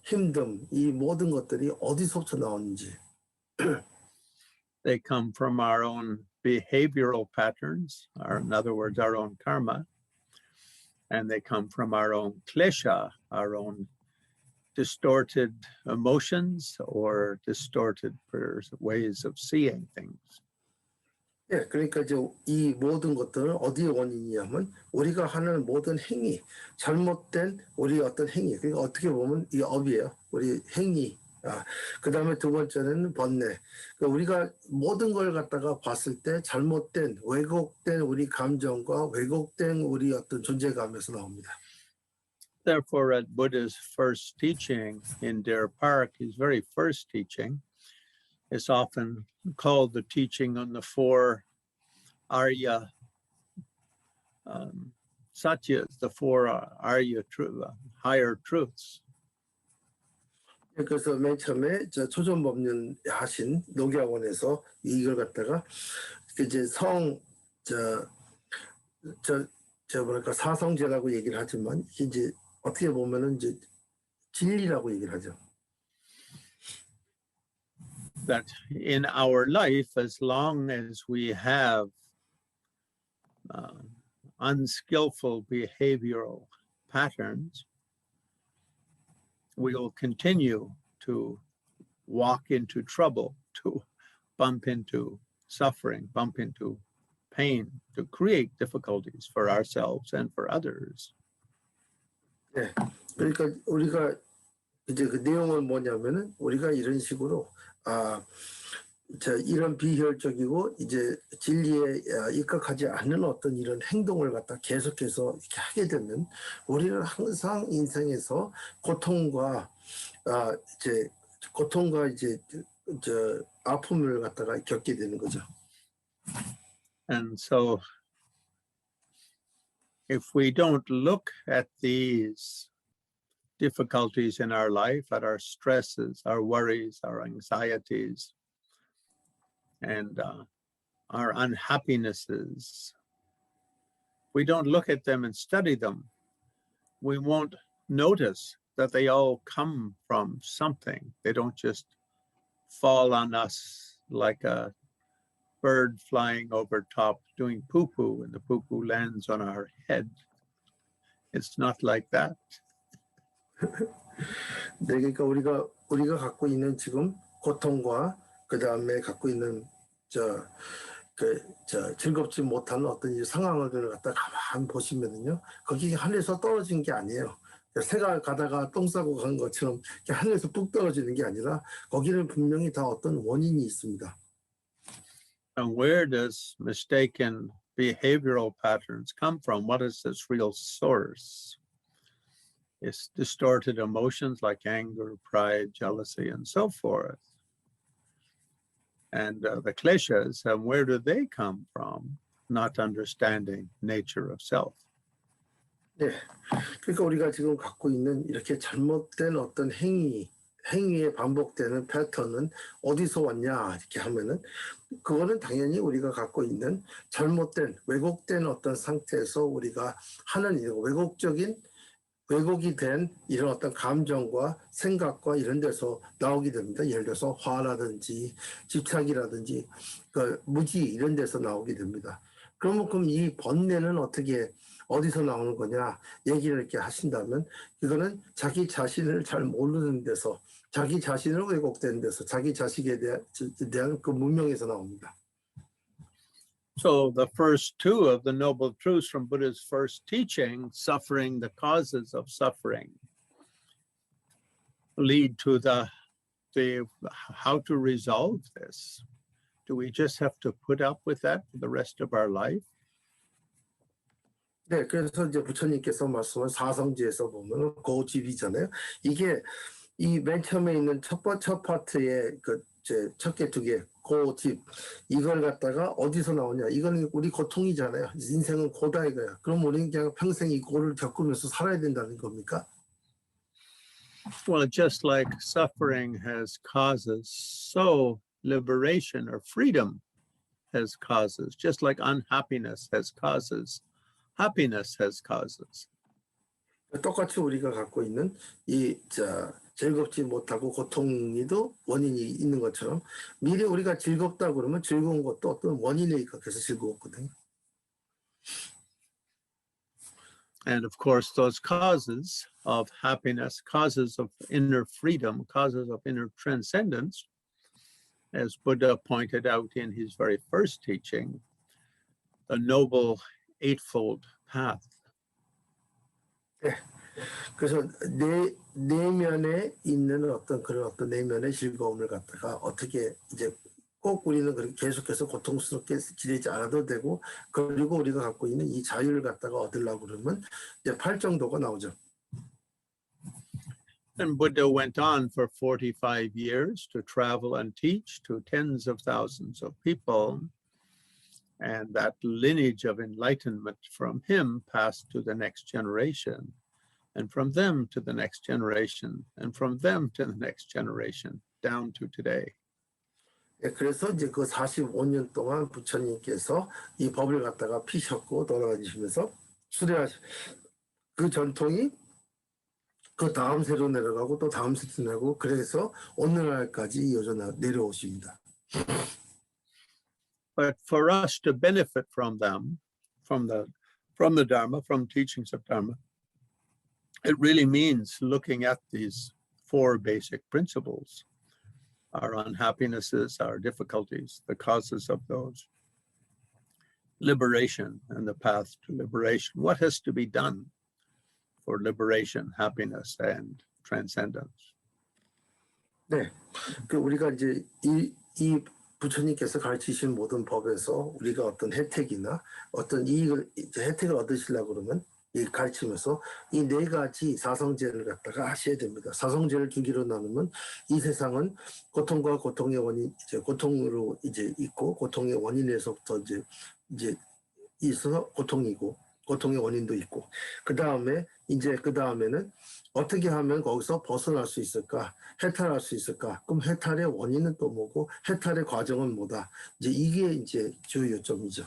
힘듦, 이 모든 것들이 어디서부터 나오는지. They come from our own behavioral patterns, or in other words, our own karma, and they come from our own klesha, our own distorted emotions or distorted ways of seeing things. 예, 그러니까 이제 이 모든 것들은 어디에 원인이냐면 우리가 하는 모든 행위, 잘못된 우리 어떤 행위, 그러니까 어떻게 보면 이 업이에요. 우리 행위. 그 다음에 두 번째는 번뇌. 그러니까 우리가 모든 걸 갖다가 봤을 때 잘못된, 왜곡된 우리 감정과 왜곡된 우리 어떤 존재감에서 나옵니다. Therefore, at Buddha's first teaching in Deer Park, his very first teaching, is often called the teaching on the four Arya Satyas, the four Arya higher truths. 그래서 맨 처음에 저 초전법륜 하신 녹야원에서 이걸 갖다가 이제 뭐랄까 사성제라고 얘기를 하지만 이제 어떻게 보면은 이제 진리라고 얘기를 하죠. That in our life, as long as we have unskillful behavioral patterns, we will continue to walk into trouble, to bump into suffering, bump into pain, to create difficulties for ourselves and for others. 네, 그러니까 우리가 이제 그 내용은 뭐냐면은 우리가 이런 식으로 이런 비효율적이고 이제 진리에 입각하지 않는 어떤 이런 행동을 갖다 계속해서 이렇게 하게 되면 우리는 항상 인생에서 고통과 아픔을 갖다가 겪게 되는 거죠. And so if we don't look at these difficulties in our life, at our stresses, our worries, our anxieties, and our unhappinesses, we don't look at them and study them, we won't notice that they all come from something. They don't just fall on us like a bird flying over top doing poo-poo and the poo-poo lands on our head. It's not like that. 네, 그러니까 우리가 갖고 있는 지금 고통과 그 다음에 갖고 있는 즐겁지 못한 어떤 이 상황을 갖다 가만 보시면은요, 거기 하늘에서 떨어진 게 아니에요. 새가 가다가 똥 싸고 간 것처럼 하늘에서 뚝 떨어지는 게 아니라 거기는 분명히 다 어떤 원인이 있습니다. And where does mistaken behavioral patterns come from? What is its real source? It's distorted emotions like anger, pride, jealousy, and so forth. And the kleshas, where do they come from? Not understanding nature of self. 네, 그러니까 우리가 지금 갖고 있는 이렇게 잘못된 어떤 행위에 반복되는 패턴은 어디서 왔냐 이렇게 하면은 그거는 당연히 우리가 갖고 있는 잘못된 왜곡된 어떤 상태에서 우리가 하는 왜곡이 된 이런 어떤 감정과 생각과 이런 데서 나오게 됩니다. 예를 들어서 화라든지 집착이라든지 무지 이런 데서 나오게 됩니다. 그럼 이 번뇌는 어디서 나오는 거냐 얘기를 이렇게 하신다면 이거는 자기 자신을 잘 모르는 데서 자기 자신을 왜곡된 데서 자기 자식에 대한 그 문명에서 나옵니다. So the first two of the noble truths from Buddha's first teaching, suffering, the causes of suffering, lead to the how to resolve this. Do we just have to put up with that for the rest of our life? 네, 그래서 이제 부처님께서 말씀한 사성지에서 보면 고집이잖아요. 이게 이 맨 처음에 있는 첫 파트의 첫 개 두 개 고집 이걸 갖다가 어디서 나오냐? 이거는 우리 고통이잖아요. 인생은 고다 이거야. 그럼 우리는 그냥 평생 이 고를 겪으면서 살아야 된다는 겁니까? Well, just like suffering has causes, so liberation or freedom has causes. Just like unhappiness has causes, happiness has causes. 똑같이 우리가 갖고 있는 즐겁지 못하고 고통이도 원인이 있는 것처럼 미래 우리가 즐겁다 그러면 즐거운 것도 어떤 원인에 의해서 즐거웠거든요. And of course, those causes of happiness, causes of inner freedom, causes of inner transcendence, as Buddha pointed out in his very first teaching, the Noble Eightfold Path. 네. 그래서 내면에 있는 그런 어떤 내면의 즐거움을 갖다가 어떻게 이제 꼭 우리는 그렇게 계속해서 고통스럽게 지내지 않아도 되고 그리고 우리가 갖고 있는 이 자유를 갖다가 얻으려고 그러면 이제 팔정도가 나오죠. And Buddha went on for 45 years to travel and teach to tens of thousands of people. And that lineage of enlightenment from him passed to the next generation, and from them to the next generation, and from them to the next generation, down to today. 예, 그래서 이제 그 45년 동안 부처님께서 이 법을 갖다가 피셨고 돌아가시면서 수레하시 그 전통이 그 다음 세로 내려가고 또 다음 세로 내려가고 그래서 오늘날까지 이어져 내려오십니다. But for us to benefit from them, from the Dharma, from teachings of Dharma, it really means looking at these four basic principles, our unhappinesses, our difficulties, the causes of those, liberation and the path to liberation. What has to be done for liberation, happiness, and transcendence? 네, 그 우리가 이제 이 부처님께서 가르치신 모든 법에서 우리가 어떤 혜택이나 어떤 이익을 이제 혜택을 얻으시려고 그러면 이 가르치면서 이 네 가지 사성제를 갖다가 하셔야 됩니다. 사성제를 두 개로 나누면 이 세상은 고통과 고통의 원인, 이제 고통으로 이제 있고 고통의 원인에서부터 이제 있어서 고통이고 고통의 원인도 있고 그 다음에는 어떻게 하면 거기서 벗어날 수 있을까? 해탈할 수 있을까? 그럼 해탈의 원인은 또 뭐고 해탈의 과정은 뭐다? 이제 이게 이제 주요 요점이죠.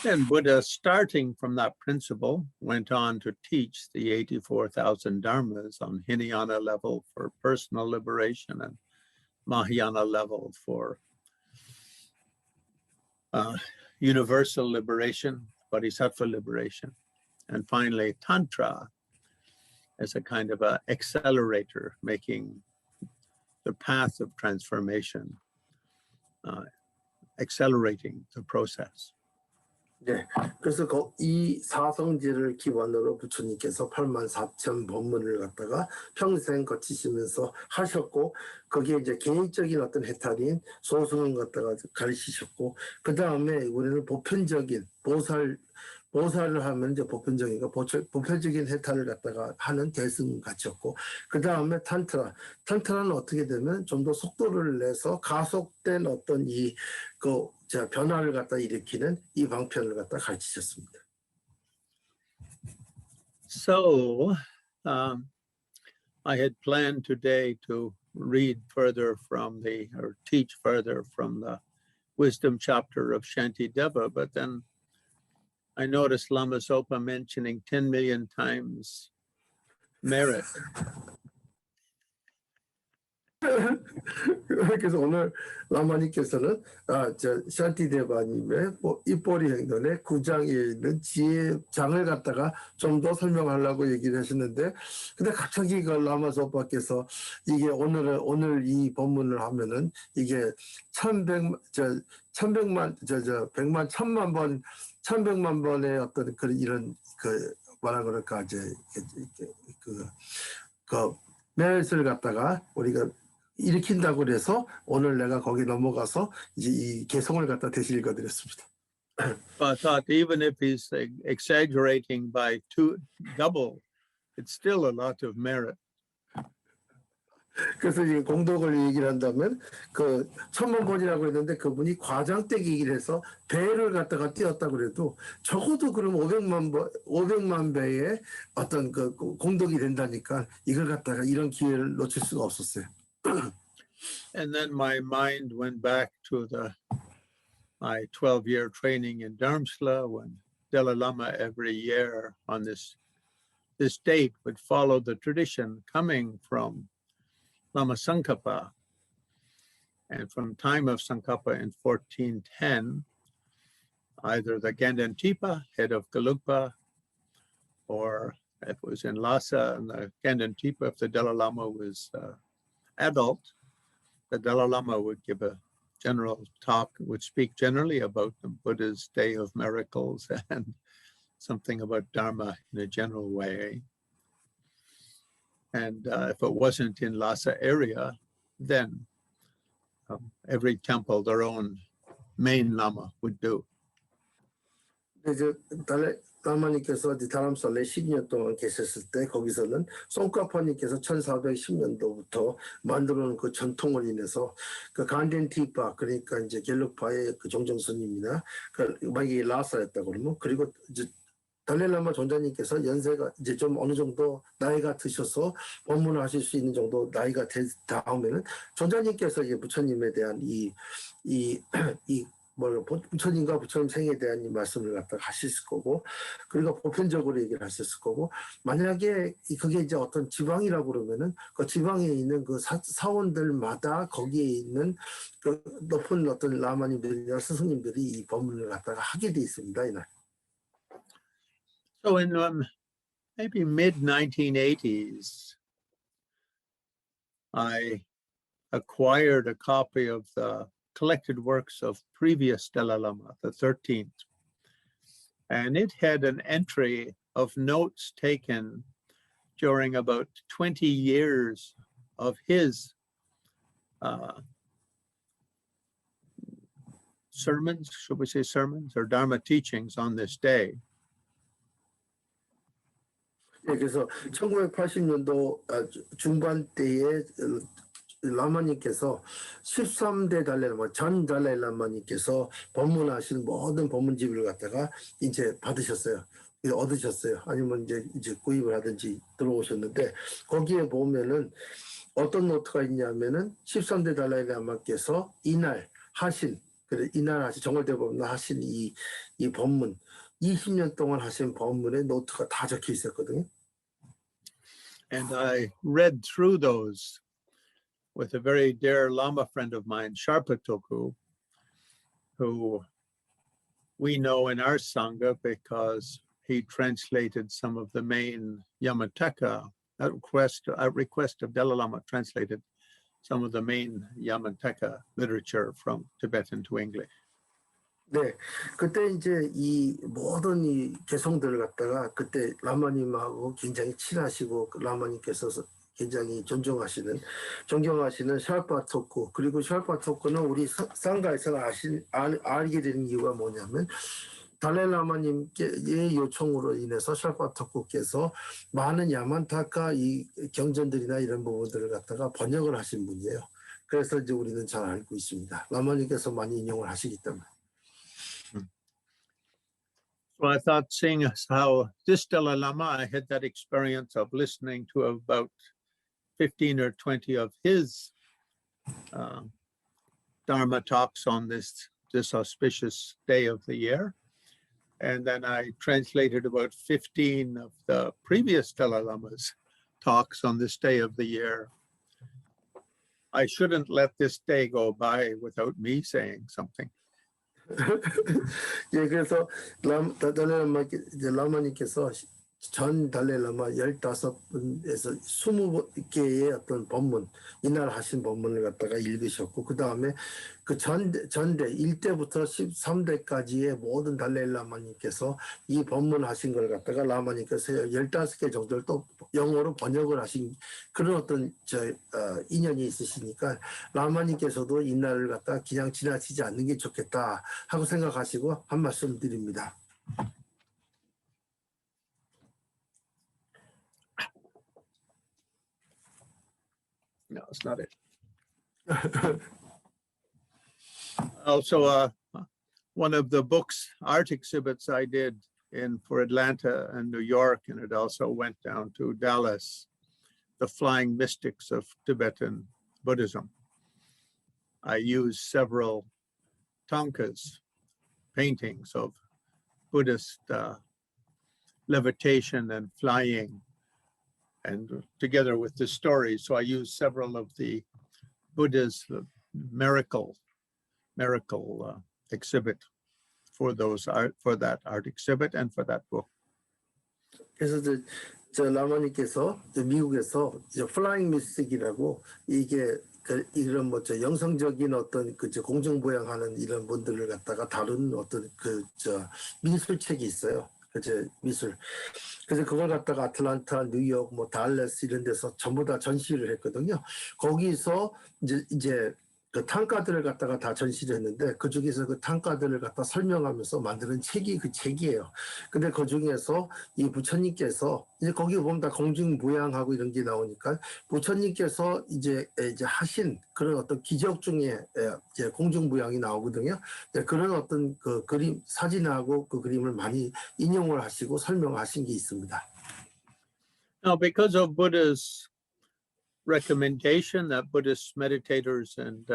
And Buddha, starting from that principle, went on to teach the 84,000 dharmas on Hinayana level for personal liberation and Mahayana level for universal liberation, Bodhisattva liberation, and finally Tantra as a kind of an accelerator, making the path of transformation, accelerating the process. 네, 그래서 이 사성제를 기반으로 부처님께서 84,000 법문을 갖다가 평생 거치시면서 하셨고 거기에 이제 개인적인 어떤 해탈인 소승을 갖다가 가르치셨고 그 다음에 우리는 보편적인 보살을 하면 이제 보편적인 해탈을 갖다가 하는 대승 갖췄고 그 다음에 탄트라는 어떻게 되면 좀 더 속도를 내서 가속된 어떤 변화를 갖다 일으키는 이 방편을 갖다 가르치셨습니다. So, I had planned today to read further or teach further from the wisdom chapter of Shantideva, but then I noticed Lama Zopa mentioning 10 million times merit. 그래서 오늘 라마님께서는 샨티데바님의 입보리행론의 9장에 있는 지혜장을 갖다가 좀 더 설명하려고 얘기를 하시는데 근데 갑자기 그 라마조파께서 이게 오늘 이 법문을 하면은 이게 1100만 번의 어떤 이런 뭐라 그럴까 이제 메rit을 갖다가 우리가 일으킨다고 그래서 오늘 내가 거기 넘어가서 이제 이 개성을 갖다 대신 읽어드렸습니다. I thought even if he's exaggerating by double, it's still a lot of merit. 그래서 이제 공덕을 얘기를 한다면 1000만 번이라고 했는데 그분이 과장되게 얘기를 해서 배를 갖다가 띄었다고 그래도 적어도 그럼 500만 배의 어떤 공덕이 된다니까 이걸 갖다가 이런 기회를 놓칠 수가 없었어요. And then my mind went back to my 12-year training in Dharamsala when Dalai Lama every year on this date would follow the tradition coming from Lama Tsongkhapa. And from time of Tsongkhapa in 1410, either the Gandantipa, head of Gelugpa, or if it was in Lhasa and the Gandantipa, if the Dalai Lama was adult, the Dalai Lama would give a general talk, would speak generally about the Buddha's day of miracles and something about Dharma in a general way. And if it wasn't in Lhasa area, then every temple, their own main Lama would do. 이제 라마님께서 이제 다람살레 12년 동안 계셨을 때 거기서는 송카파님께서 1410년도부터 만들어놓은 그 전통을 인해서 그 간덴티파 그러니까 이제 갤룩파의 그 종정스님이나 그 만약에 라사였다 그러면 그리고 이제 달라이라마 존자님께서 연세가 이제 좀 어느 정도 나이가 드셔서 법문을 하실 수 있는 정도 나이가 된 다음에는 존자님께서 이제 부처님에 대한 부처님과 부처님 생에 대한 이 말씀을 갖다가 하셨을 거고, 그리고 보편적으로 얘기를 하셨을 거고, 만약에 그게 이제 어떤 지방이라고 그러면은 그 지방에 있는 그 사원들마다 거기에 있는 그 높은 어떤 라마님들이나 스승님들이 이 법문을 갖다가 하게 돼 있습니다, 이날. So in maybe mid-1980s, I acquired a copy of the collected works of previous Dalai Lama, the 13th. And it had an entry of notes taken during about 20 years of his sermons, should we say sermons, or Dharma teachings on this day. 예, 그래서 1980년도 중반 때에 라마님께서 13대 달라이라마, 전 달라이라마님께서 법문하신 모든 법문집을 갖다가 이제 받으셨어요. 얻으셨어요. 아니면 이제 구입을 하든지 들어오셨는데 거기에 보면은 어떤 노트가 있냐면은 13대 달라이라마께서 이날 하신 정월대법문 하신 이 법문 20년 동안 하신 법문의 노트가 다 적혀 있었거든요. And I read through those with a very dear Lama friend of mine, Sharpa Toku, who we know in our Sangha because he translated some of the main Yamataka, at request of Dalai Lama, translated some of the main Yamataka literature from Tibetan to English. 네, 그때 이제 이 모든 이 개성들을 갖다가 그때 라마님하고 굉장히 친하시고 라마님께서 굉장히 존경하시는 샬파 토쿠, 그리고 샬파 토쿠는 우리 상가에서 알게 되는 이유가 뭐냐면 달라이라마님의 요청으로 인해서 샬파 토쿠께서 많은 야만타카 이 경전들이나 이런 부분들을 갖다가 번역을 하신 분이에요. 그래서 이제 우리는 잘 알고 있습니다. 라마님께서 많이 인용을 하시기 때문에. So I thought, seeing as how this Dalai Lama, I had that experience of listening to about 15 or 20 of his Dharma talks on this auspicious day of the year. And then I translated about 15 of the previous Dalai Lama's talks on this day of the year. I shouldn't let this day go by without me saying something. 예, 그래서 라마님께서 전 달라이라마 15분에서 20개의 어떤 법문, 이날 하신 법문을 갖다가 읽으셨고, 그 다음에 그 전대 1대부터 13대까지의 모든 달라이라마님께서 이 법문 하신 걸 갖다가 라마님께서 15개 정도를 또 영어로 번역을 하신 그런 어떤 인연이 있으시니까 라마님께서도 이날을 갖다가 그냥 지나치지 않는 게 좋겠다 하고 생각하시고 한 말씀 드립니다. No, it's not it. Also, one of the art exhibits I did for Atlanta and New York, and it also went down to Dallas, the Flying Mystics of Tibetan Buddhism. I used several tankas, paintings of Buddhist levitation and flying, and together with the stories. So I used several of the Buddha's miracle exhibit for that art exhibit and for that book. 그래서 저 라마님께서 미국에서 플라잉 미스틱이라고 이게 이런 영성적인 어떤 공중부양하는 이런 분들을 갖다가 다룬 어떤 미술책이 있어요. 미술. 그래서 그걸 갖다가 아틀란타, 뉴욕, 달라스 이런 데서 전부 다 전시를 했거든요. 거기서 이제 그 tan가들을 갖다가 다 전시를 했는데 그 중에서 그 tan가들을 갖다 설명하면서 만드는 책이 그 책이에요. 근데 그 중에서 이 부처님께서 이제 거기 보면 다 공중부양하고 이런 게 나오니까 부처님께서 이제 하신 그런 어떤 기적 중에 이제 공중부양이 나오거든요. 그런 어떤 그 그림 사진하고 그 그림을 많이 인용을 하시고 설명하신 게 있습니다. Now, because of Buddha's recommendation that Buddhist meditators and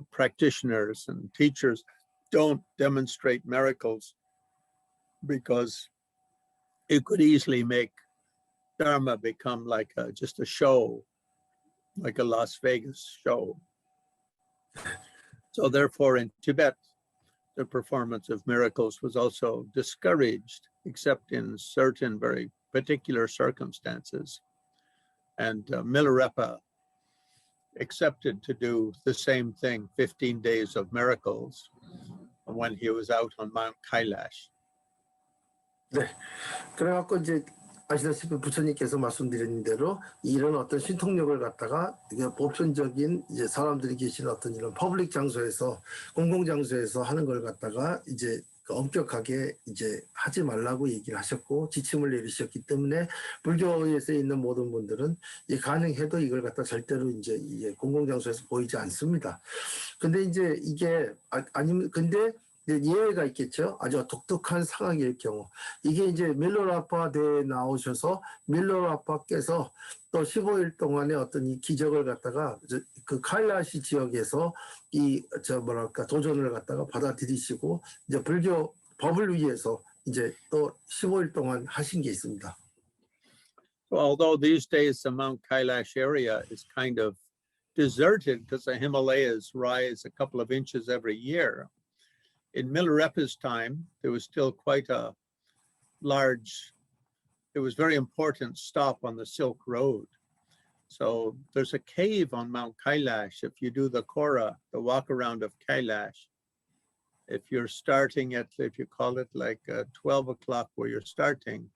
practitioners and teachers don't demonstrate miracles because it could easily make Dharma become like just a show, like a Las Vegas show. So therefore in Tibet, the performance of miracles was also discouraged, except in certain very particular circumstances. And Milarepa accepted to do the same thing, 15 days of miracles, when he was out on Mount Kailash. 네, 그래갖고 이제 아시다시피 부처님께서 말씀드린 대로 이런 어떤 신통력을 갖다가 보편적인 이제 사람들이 계시는 어떤 이런 퍼블릭 장소에서 공공 장소에서 하는 걸 갖다가 이제 엄격하게 이제 하지 말라고 얘기를 하셨고 지침을 내리셨기 때문에 불교에서 있는 모든 분들은 가능해도 이걸 갖다 절대로 이제 공공 장소에서 보이지 않습니다. 근데 이제 이게 아니면 근데 예외가 있겠죠. 아주 독특한 상황일 경우. 이게 이제 밀로라파 대회에 나오셔서 밀로라파께서 또 15일 동안의 어떤 이 기적을 갖다가 그 카일라시 지역에서 도전을 갖다가 받아들이시고 이제 불교 법을 위해서 이제 또 15일 동안 하신 게 있습니다. Although these days the Mount Kailash area is kind of deserted because the Himalayas rise a couple of inches every year. In Milarepa's time, there was still quite a large, it was very important stop on the Silk Road. So there's a cave on Mount Kailash. If you do the Kora, the walk around of Kailash, if you're starting at, if you call it like 12 o'clock where you're starting,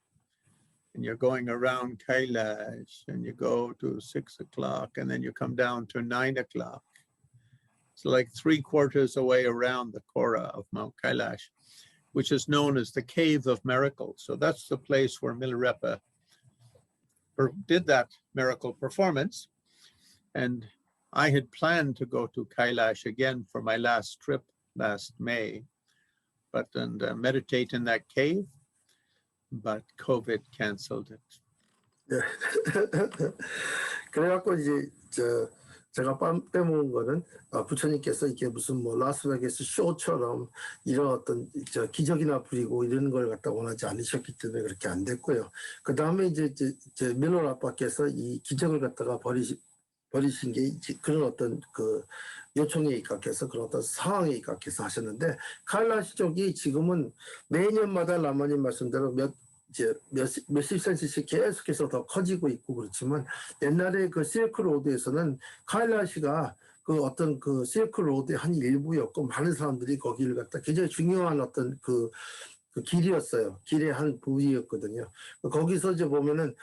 and you're going around Kailash, and you go to 6 o'clock, and then you come down to 9 o'clock. It's like 3/4 away around the Kora of Mount Kailash, which is known as the Cave of Miracles. So that's the place where Milarepa did that miracle performance. And I had planned to go to Kailash again for my last trip last May, but and meditate in that cave, but COVID canceled it. 네. 그래갖고 이제 제가 빼먹은 거는 부처님께서 이게 무슨 뭐 라스베가스 쇼처럼 이런 어떤 기적이나 부리고 이런 걸 갖다 원하지 않으셨기 때문에 그렇게 안 됐고요. 그 다음에 이제 밀로라빠께서 이 기적을 갖다가 버리신 게 그런 어떤 그 요청에 입각해서 그런 어떤 상황에 입각해서 하셨는데 카일라시 쪽이 지금은 매년마다 라마님 말씀대로 몇십 센치씩 계속해서 더 커지고 있고 그렇지만 옛날에 그 실크로드에서는 카일라시가 그 어떤 그 실크로드의 한 일부였고 많은 사람들이 거기를 갖다 굉장히 중요한 어떤 그 길이었어요. 길의 한 부위였거든요. 거기서 이제 보면은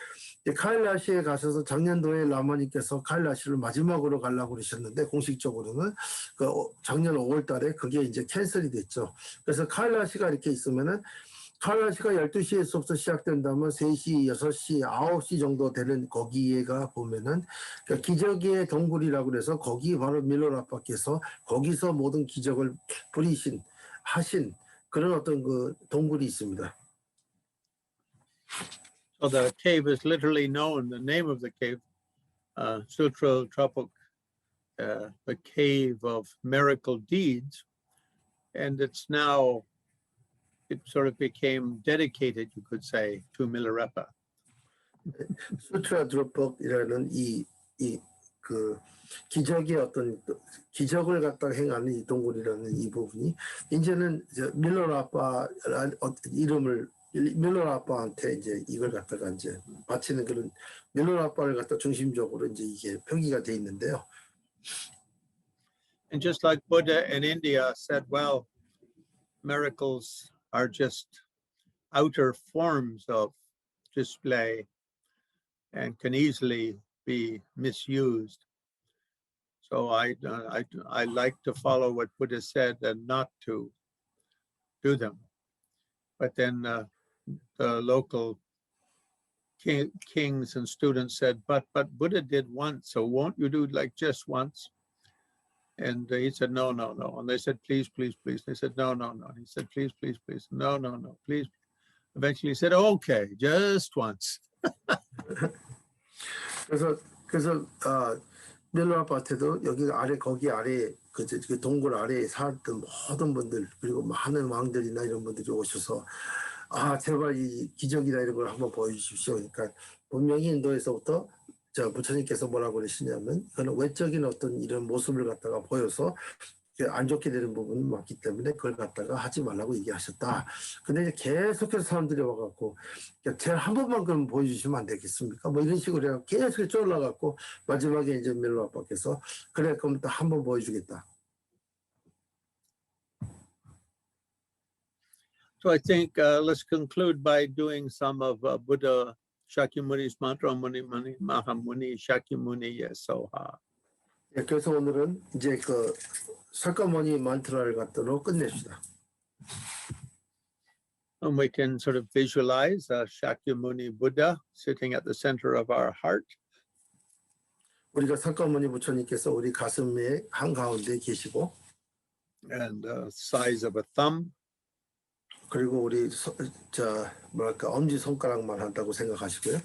카일라시에 가셔서 작년도에 라마님께서 카일라시를 마지막으로 가려고 그러셨는데 공식적으로는 그 작년 5월 달에 그게 이제 캔슬이 됐죠. 그래서 카일라시가 이렇게 있으면은 카일라시가 12시에서부터 시작된다면 3시, 6시, 9시 정도 되는 거기에가 보면은 기적의 동굴이라고 그래서 거기 바로 밀로라빠께서 거기서 모든 기적을 하신 그런 어떤 그 동굴이 있습니다. So the cave is literally known, the name of the cave, Sutra Tropok, the cave of miracle deeds. And it's now, it sort of became dedicated, you could say, to Milarepa. 수트라 드롭복이라는 그 기적의 어떤 기적을 갖다 행하는 이 동굴이라는 이 부분이 이제는 밀로라빠 이름을 밀로라빠한테 이제 이걸 갖다가 이제 바치는 그런 밀로라빠를 갖다 중심적으로 이제 이게 표기가 돼 있는데요. And just like Buddha in India said, well, miracles are just outer forms of display and can easily be misused. So I like to follow what Buddha said and not to do them. But then the local kings and students said, but Buddha did once, so won't you do like just once? And he said, no. And they said, please, please, please. They said, no. He said, please, please, please. No, please. Eventually he said, okay, just once. 그래서 멜로 아파트도 여기 아래 거기 아래 그 동굴 아래에 살던 모든 분들 그리고 많은 왕들이나 이런 분들이 오셔서 아 제발 이 기적이나 이런 걸 한번 보여주십시오. 그러니까 분명히 인도에서부터 저 부처님께서 뭐라고 그러시냐면 그는 외적인 어떤 이런 모습을 갖다가 보여서 안 좋게 되는 부분이 많기 때문에 그걸 갖다가 하지 말라고 얘기하셨다. 근데 이제 계속해서 사람들이 와갖고 제가 한 번만 그럼 보여주시면 안 되겠습니까? 뭐 이런 식으로 해서 계속 쫄라갖고 마지막에 이제 멜로 아빠께서 그래 그럼 또 한 번 보여주겠다. So I think let's conclude by doing some of Buddha Shakyamuni's mantra, Muni Muni Mahamuni Shakyamuni Yesoha. 예, 그래서 오늘은 이제 그 사카모니 만트라를 갖도록 끝냅시다. And we can sort of visualize Shakyamuni Buddha sitting at the center of our heart. 우리가 사카모니 부처님께서 우리 가슴의 한가운데 계시고 and size of a thumb. 그리고 우리 뭐랄까 엄지 손가락만 한다고 생각하시고요.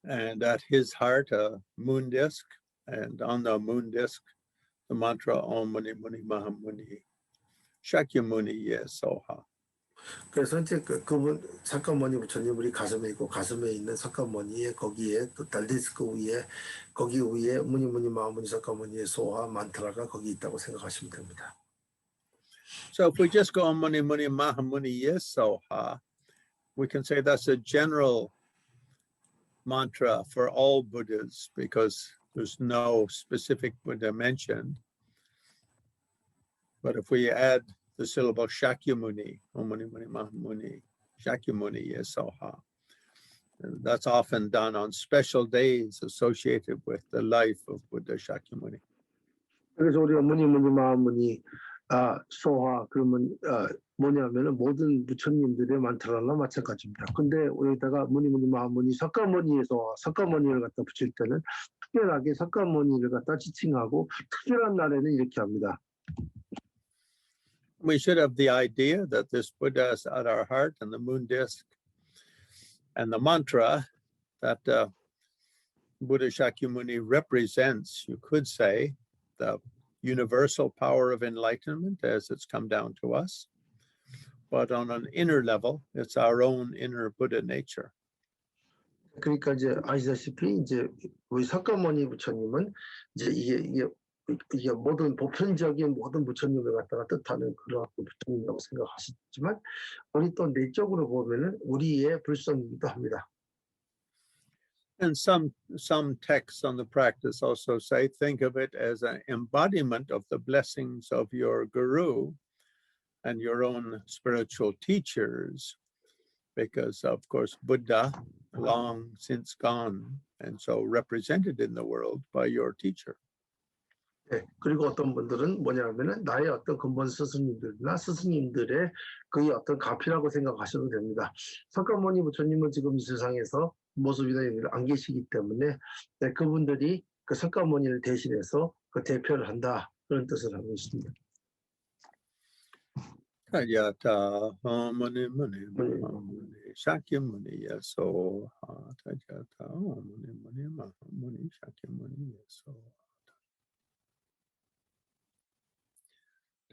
And at his heart a moon disk, and on the moon disk the mantra Om Muni Muni Mahamuni Shakyamuni Yesoha. 그래서 이제 그분 사카모니 부처님 우리 가슴에 있고 가슴에 있는 사카모니에 거기에 또 달디스크 위에 거기 위에 무니 무니 마무니 사카모니의 소화 만트라가 거기 있다고 생각하시면 됩니다. So if we just go on Muni Muni Mahamuni Yesoha, we can say that's a general mantra for all Buddhas because there's no specific Buddha mentioned. But if we add the syllable Shakyamuni, Om Muni Muni Mahamuni, Shakyamuni Yesoha, that's often done on special days associated with the life of Buddha Shakyamuni. 그래서 우리가 무니 무니 마무니 소화 그러면 뭐냐면은 모든 부처님들의 만트라나 마찬가지입니다. 근데 여기다가 무니 무니 마무니 사카모니에서 사카모니를 갖다 붙일 때는 특별하게 사카모니를 갖다 지칭하고 특별한 날에는 이렇게 합니다. We should have the idea that this Buddha is at our heart and the moon disk and the mantra that Buddha Shakyamuni represents, you could say, the universal power of enlightenment as it's come down to us. But on an inner level, it's our own inner Buddha nature. 그러니까 이제 아시다시피 이제 우리 사카모니 부처님은 이제 이게 모든 보편적인 모든 부처님을 갖다가 뜻하는 그런 부처님이라고 생각하시지만 우리 또 내적으로 보면은 우리의 불성이기도 합니다. And some texts on the practice also say, think of it as an embodiment of the blessings of your guru and your own spiritual teachers, because of course Buddha long since gone and so represented in the world by your teacher. 네, 그리고 어떤 분들은 뭐냐면은 나의 어떤 근본 스승님들이나 스승님들의 그의 어떤 가피라고 생각하셔도 됩니다. 사카모니 부처님은 지금 이 세상에서 모습이나 여기를 안 계시기 때문에 네, 그분들이 그 사카모니를 대신해서 그 대표를 한다 그런 뜻을 하고 있습니다. Tadyata Muni Muni Mahamuni Shakyamuni Yesoha Tadyata Muni Muni Mahamuni Shakyamuni Yesoha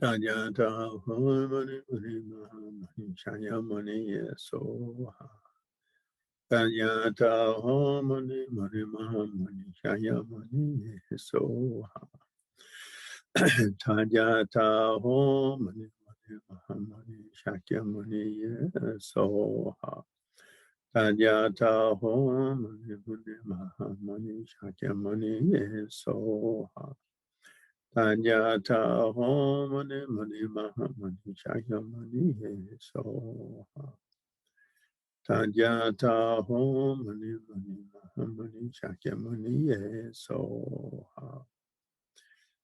Tadyata Muni Muni Mahamuni Shakyamuni Yesoha Tadyata Muni Muni Mahamuni Shakyamuni Yesoha Tadyata Muni Mahamuni Shakyamuni Yesoha Tadyata Muni Muni Mahamuni Shakyamuni Yesoha Tadyata Muni Muni Mahamuni Shakyamuni Yesoha Tadyata Muni Muni Mahamuni Shakyamuni Yesoha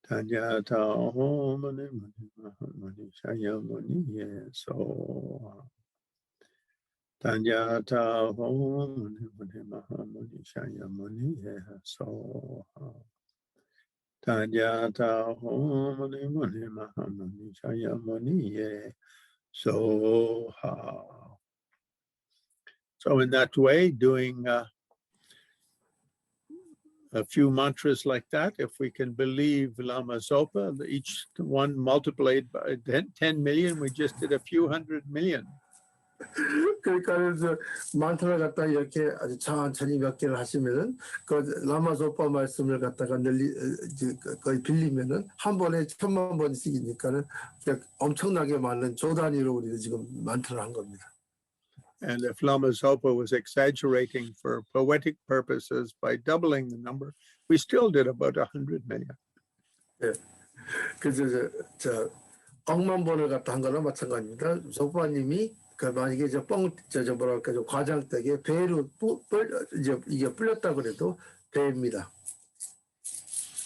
Tanyata Om Mani Shaya Mani So Tanyata Om Mani Shaya Mani So Tanyata Om Mani Shaya Mani So So in that way, doing a few mantras like that, if we can believe Lama Zopa, each one multiplied by 10 million, we just did a few 100 million. 그러니까 그래서 만타를 갖다 이렇게 아주 천천히 몇 개를 하시면은 그 라마조파 말씀을 갖다가 거의 빌리면은 한 번에 1000만 번씩이니까는 엄청나게 많은 조 단위로 우리가 지금 만타를 한 겁니다. And if Lama Zopa was exaggerating for poetic purposes by doubling the number, we still did about 100 million. 예. 그래서 저 억만 번을 갖다 한 거나 마찬가지입니다. 조파님이 그 만약에 뭐랄까 과장되게 배로 이게 불렸다 그래도 배입니다.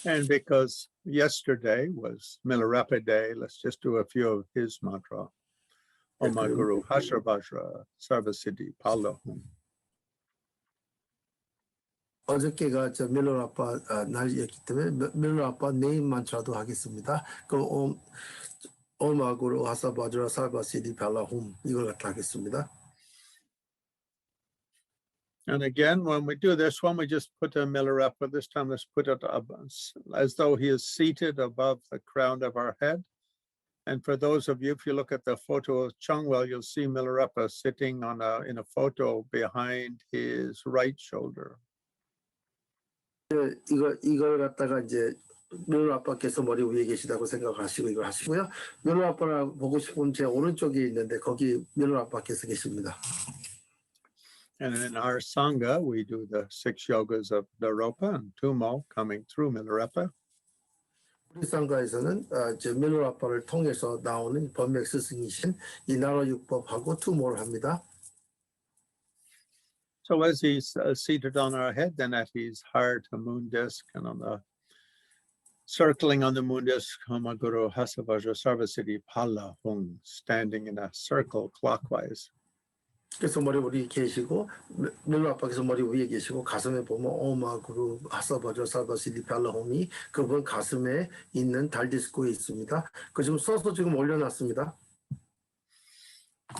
And because yesterday was Milarepa Day, let's just do a few of his mantra. Om Guru Hasravajra Sarvasiddhi Palo. 어저께가 저 밀로라빠 날이었기 때문에 밀로라빠 네임 만트라도 하겠습니다. 그럼 옴 아구루 하사바주라 살바시디 발라홈 이걸 갖다 하겠습니다. And again, when we do this one, we just put a Milarepa. This time, let's put it up as though he is seated above the crown of our head. And for those of you, if you look at the photo of Changwell, you'll see Milarepa sitting in a photo behind his right shoulder. 이걸 갖다가 이제 밀로라빠께서 머리 위에 계시다고 생각하시고 이걸 하시고요. 밀로라빠를 보고 싶으면 제 오른쪽에 있는데 거기 밀로라빠께서 계십니다. And in our Sangha, we do the 6 yogas of Naropa and Tumo coming through Milarepa. 우리 상가에서는 밀로라빠를 통해서 나오는 법맥 스승이신 이 나로 육법하고 투모를 합니다. So as he's seated on our head, then at his heart, a moon disk, and on the circling on the moon disk, Hama Guru Hasavajra Sarvasiddhi Pala Hung, standing in a circle clockwise. 그래서 머리 위에 계시고 밀로라빠께서 머리 위에 계시고 가슴에 보면 오마구루 하사바저 살바시디 팔라홈이 그분 가슴에 있는 달 디스코에 있습니다. 그 지금 써서 지금 올려놨습니다.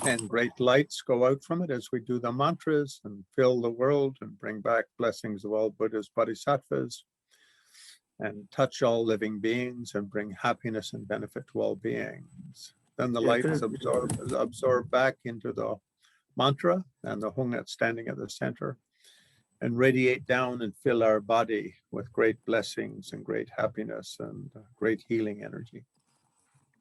And great lights go out from it as we do the mantras and fill the world and bring back blessings of all Buddhas, Bodhisattvas, and touch all living beings and bring happiness and benefit to all beings. Then the light is absorbed back into the mantra and the Hung that's standing at the center and radiate down and fill our body with great blessings and great happiness and great healing energy.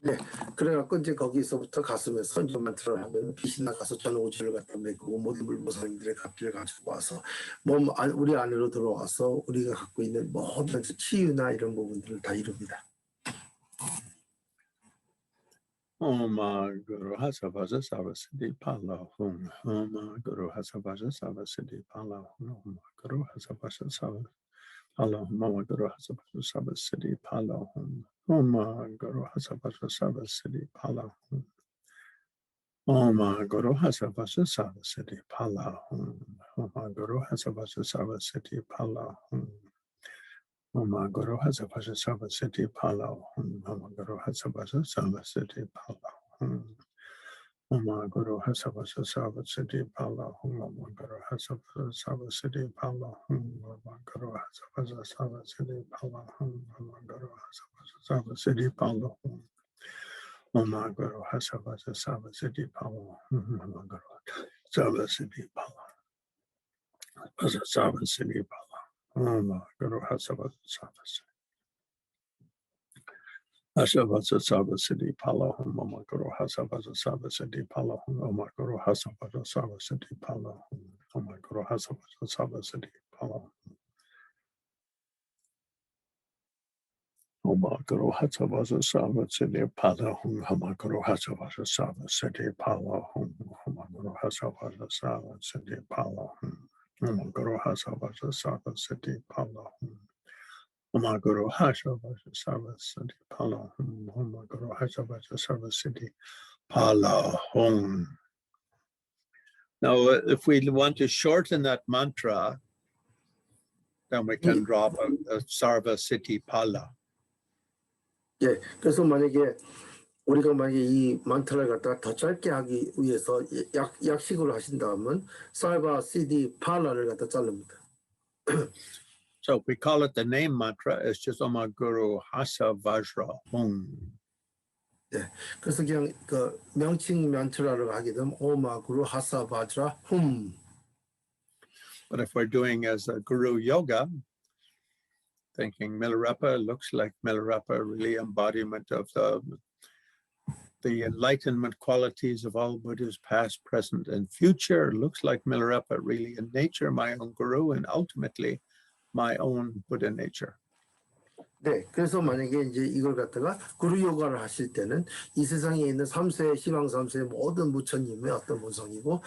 네, 그래갖고 이제 거기서부터 가슴에 선조 만트를 하면 빛이 나가서 전 우주를 갖다 메꾸고 모든 불보살님들의 갑기를 가지고 와서 몸 우리 안으로 들어와서 우리가 갖고 있는 모든 치유나 이런 부분들을 다 이룹니다. Om Guru Hasavaja Sarvasiddhi Pala Hum. Om Guru Hasavaja Sarvasiddhi Pala Hum. Om Guru Hasavaja Sarvasiddhi Pala Hum. Om Guru Hasavaja Sarvasiddhi Pala Hum. Om Guru Hasavaja Sarvasiddhi Pala Hum. Om Guru Hasavaja Sarvasiddhi Pala Hum. Om Guru Hasavaja Sarvasiddhi Pala Hum. Om Guru Hasavaja Sarvasiddhi Pala Hum. Om Guru Hasavaja Sarvasiddhi Pala Hum. Om Guru Hasavaja Sarvasiddhi Pala Hum. Om Guru Hasavaja Sarvasiddhi Pala Hum. Om Guru Hasavaja Sarvasiddhi Pala Hum. Om Guru Hasavaja Sarvasiddhi Pala Hum. Om Guru Hasavaja Sarvasiddhi Pala Hum. Om Guru Sarvasiddhi Pala Sarvasiddhi Pala. Om Guru Hasavaja Sarvasiddhi Pala Hum. Om Guru Hasavaja Sarvasiddhi Pala Hum. Om Guru Hasavaja Sarvasiddhi Pala Hum. Om Guru Hasavaja Sarvasiddhi Pala Hum. Om Guru Hasavaja Sarvasiddhi Pala Hum. Om Guru Hasavaja Sarvasiddhi Pala Hum. Om Guru Hasavaja Sarvasiddhi Pala Hum. Om Guru Hasavaja Sarvasiddhi Pala Hum. Oma Guru Hasha Vaja Sarva Siddhi Pala. Oma Guru Hasha Vaja Sarva Siddhi Pala Hum. Now, if we want to shorten that mantra, then we can drop a Sarva Siddhi Pala. 예, 그래서 만약에 우리가 만약에 이 만트라를 갖다가 더 짧게 하기 위해서 약식으로 하신다면 살바 시디 팔라를 갖다 자릅니다. So if we call it the name mantra, it's just Oma Guru Hasa Vajra Hum. 네, 그래서 그냥 그 명칭 만트라를 하게 되면 오마 구루 하사 바드라 훔. But if we're doing as a Guru Yoga, thinking Milarepa looks like Milarepa, really embodiment of the enlightenment qualities of all Buddhas, past, present, and future. Looks like Milarepa, really in nature, my own Guru, and ultimately my own Buddha nature. 네, 그래서 만약에 이제 이걸 갖다가 구루 요가를 하실 때는 이 세상에 있는 3세, 시방 3세의 모든 부처님의 어떤 본성이고,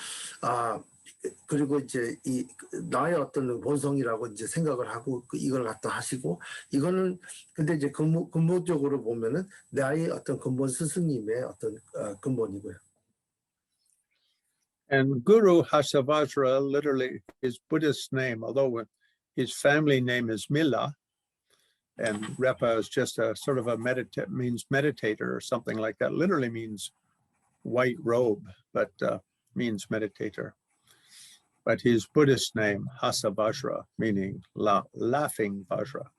그리고 이제 이 나의 어떤 본성이라고 이제 생각을 하고 이걸 갖다 하시고, 이거는 근데 이제 근본적으로 보면은 나의 어떤 근본 스승님의 어떤 근본이고요. And Guru Hasavajra, literally his Buddhist name, although his family name is Mila, and Repa is just a sort of a means meditator or something like that. Literally means white robe, but means meditator. But his Buddhist name, Hasavajra, meaning laughing Vajra.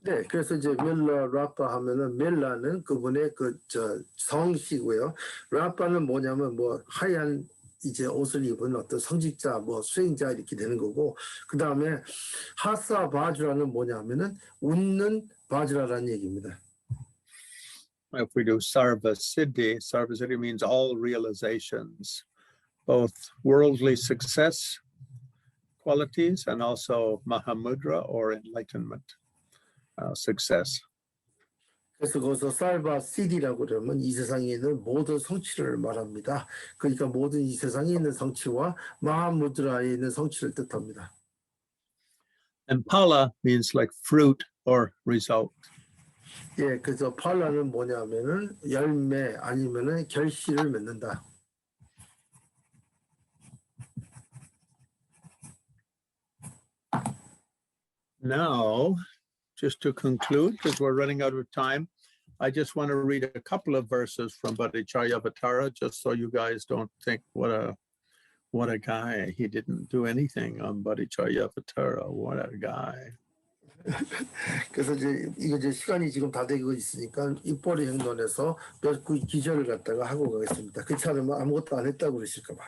네, 그래서 이제 밀라 라파 하면은 밀라는 그분의 성씨고요. 라파는 뭐냐면 뭐 하얀 이제 옷을 입은 어떤 성직자, 뭐 수행자 이렇게 되는 거고, 그 다음에 하사 바주라는 뭐냐면은 웃는 바주라라는 얘기입니다. If we do Sarva Siddhi means all realizations, both worldly success qualities and also Mahamudra or enlightenment success. 그래서 거기서 살바 시디라고 그러면 이 세상에 있는 모든 성취를 말합니다. 그러니까 모든 이 세상에 있는 성취와 마하무드라에 있는 성취를 뜻합니다. And pala means like fruit or result. 예, 그래서 팔라는 뭐냐면은 열매 아니면은 결실을 맺는다. Now, just to conclude, because we're running out of time, I just want to read a couple of verses from Bodhicaryāvatā, just so you guys don't think what a guy. He didn't do anything on Bodhicaryāvatā. What a guy. 그래서 이제 시간이 지금 다 되고 있으니까 입보리행론에서 몇 기절을 갖다가 하고 가겠습니다. 그렇지 않으면 아무것도 안 했다고 그러실까 봐.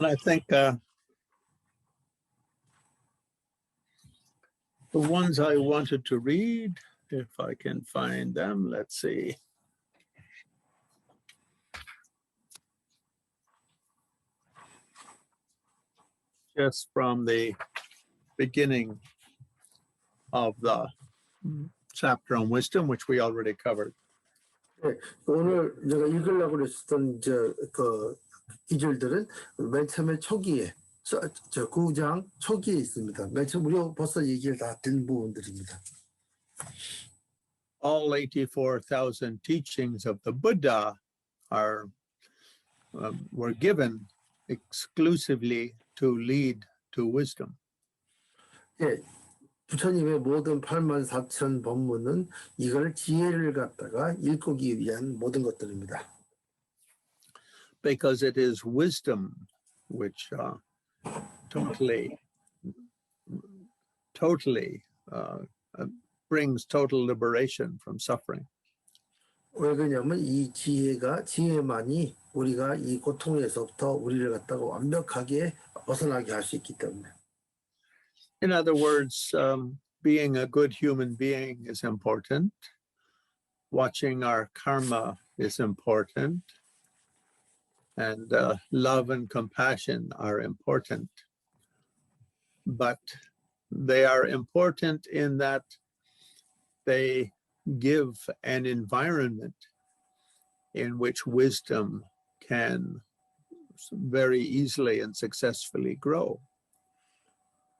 And I think the ones I wanted to read, if I can find them, let's see. Just from the beginning of the chapter on wisdom, which we already covered. 네, 오늘 제가 읽으려고 그랬던 그 기절들은 맨 처음에 초기에 저 9장 초기에 있습니다. 맨 처음 우리가 벌써 얘기를 다 된 부분들입니다. All 84,000 teachings of the Buddha were given exclusively to lead to wisdom. 예, 부처님의 모든 84,000 법문은 이걸 지혜를 갖다가 일구기 위한 모든 것들입니다. Because it is wisdom which totally brings total liberation from suffering. 왜 그러냐면 이 지혜만이 우리가 이 고통에서부터 우리를 갖다가 완벽하게 벗어나게 할 수 있기 때문에. In other words, being a good human being is important. Watching our karma is important. And love and compassion are important. But they are important in that they give an environment in which wisdom can very easily and successfully grow.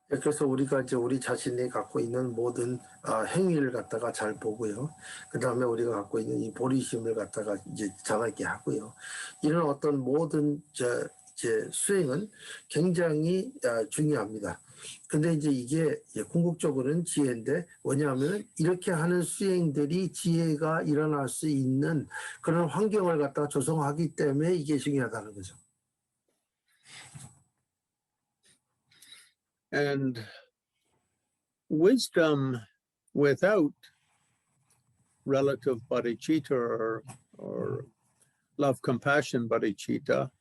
그래서 우리가 이제 우리 자신이 갖고 있는 모든 행위를 갖다가 잘 보고요. 그 다음에 우리가 갖고 있는 이 보리심을 갖다가 이제 자라게 하고요. 이런 어떤 모든 이제 수행은 굉장히 중요합니다. 근데 이제 이게 궁극적으로는 지혜인데 왜냐하면 이렇게 하는 수행들이 지혜가 일어날 수 있는 그런 환경을 갖다가 조성하기 때문에 이게 중요하다는 거죠. And wisdom without relative bodhicitta or love compassion bodhicitta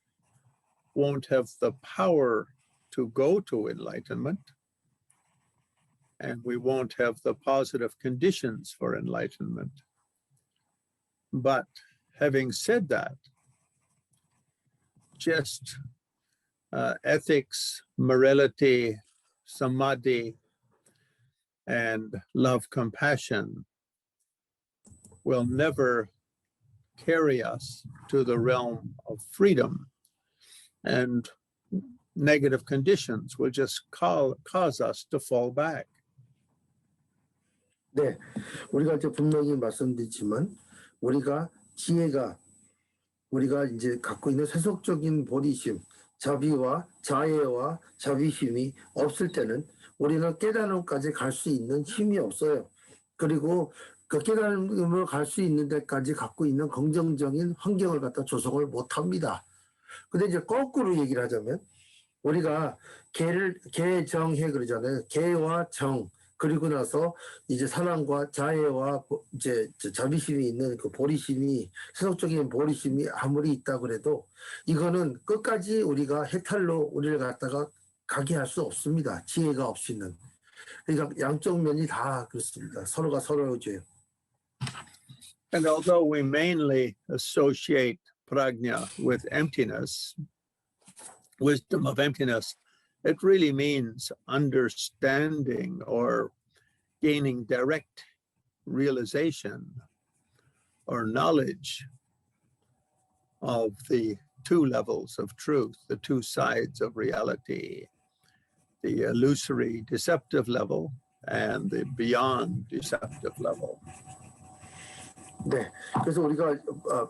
won't have the power to go to enlightenment, and we won't have the positive conditions for enlightenment. But having said that, just ethics, morality, samadhi, and love compassion will never carry us to the realm of freedom, and negative conditions will just cause us to fall back. 네, 우리가 이제 분명히 말씀드리지만 우리가 지혜가 우리가 이제 갖고 있는 세속적인 보리심, 자비와 자애와 자비심이 없을 때는 우리는 깨달음까지 갈 수 있는 힘이 없어요. 그리고 그 깨달음을 갈 수 있는 데까지 갖고 있는 긍정적인 환경을 갖다 조성을 못합니다. 근데 이제 거꾸로 얘기를 하자면 우리가 개정해 그러잖아요. 개와 정 그리고 나서 이제 사랑과 자애와 이제 자비심이 있는 그 보리심이 세속적인 보리심이 아무리 있다 그래도 이거는 끝까지 우리가 해탈로 우리를 갖다가 가게 할 수 없습니다. 지혜가 없이는. 그러니까 양쪽 면이 다 그렇습니다. 서로가 서로죠. And although we mainly associate prajna with emptiness, wisdom of emptiness, it really means understanding or gaining direct realization or knowledge of the two levels of truth, the two sides of reality, the illusory deceptive level and the beyond deceptive level. 네, 그래서 우리가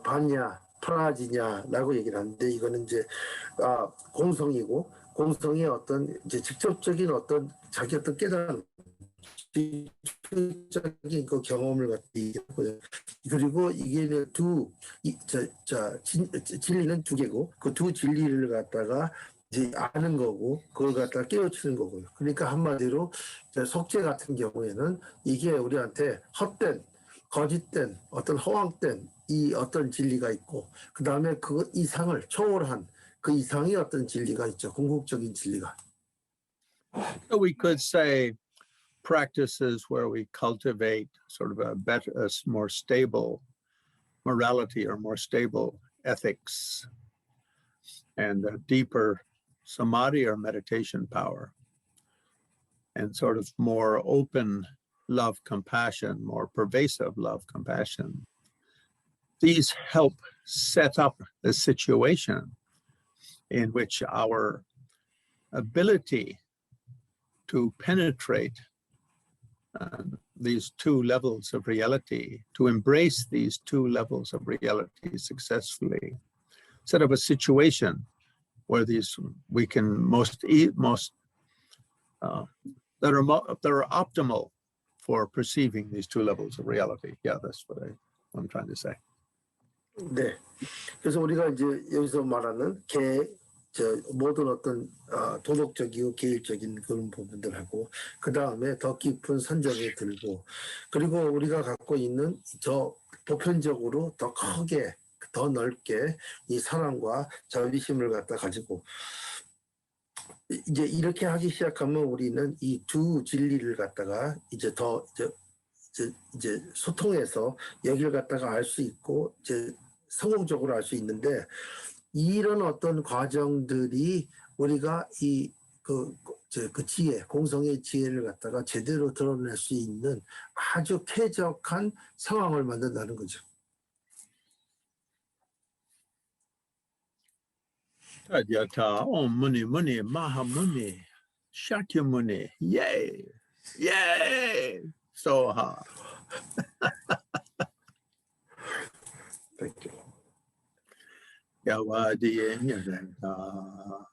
반야, 프라지냐라고 얘기를 하는데 이거는 이제 공성이고 공성의 어떤 이제 직접적인 어떤 자기 어떤 깨달음, 직접적인 그 경험을 갖고 얘기하고요. 그리고 이게 진리는 두 개고 그 두 진리를 갖다가 이제 아는 거고 그걸 갖다가 깨우치는 거고요. 그러니까 한마디로 속죄 같은 경우에는 이게 우리한테 헛된 거짓된 어떤 허황된 이 어떤 진리가 있고 그 다음에 그 이상을 초월한 그 이상의 어떤 진리가 있죠. 궁극적인 진리가. So we could say practices where we cultivate sort of a better, a more stable morality or more stable ethics and a deeper samadhi or meditation power and sort of more open love, compassion, more pervasive love, compassion. These help set up a situation in which our ability to penetrate these two levels of reality, to embrace these two levels of reality successfully, set up a situation where we can that are optimal for perceiving these two levels of reality. Yeah, that's what I'm trying to say. 네. 그래서 우리가 이제 여기서 말하는 모든 어떤 도덕적이고 계율적인 그런 부분들하고 그 다음에 더 깊은 선정에 들고 그리고 우리가 갖고 있는 저 보편적으로 더 크게 더 넓게 이 사랑과 자비심을 갖다 가지고 이제 이렇게 하기 시작하면 우리는 이 두 진리를 갖다가 이제 더 이제 소통해서 여기를 갖다가 알 수 있고 이제 성공적으로 알 수 있는데 이런 어떤 과정들이 우리가 그 지혜, 공성의 지혜를 갖다가 제대로 드러낼 수 있는 아주 쾌적한 상황을 만든다는 거죠. Tadyata Om Muni Muni Maha Muni Shakya Muni. Yay! Yay! Soha. Thank you. Yawadiya Nyarenda.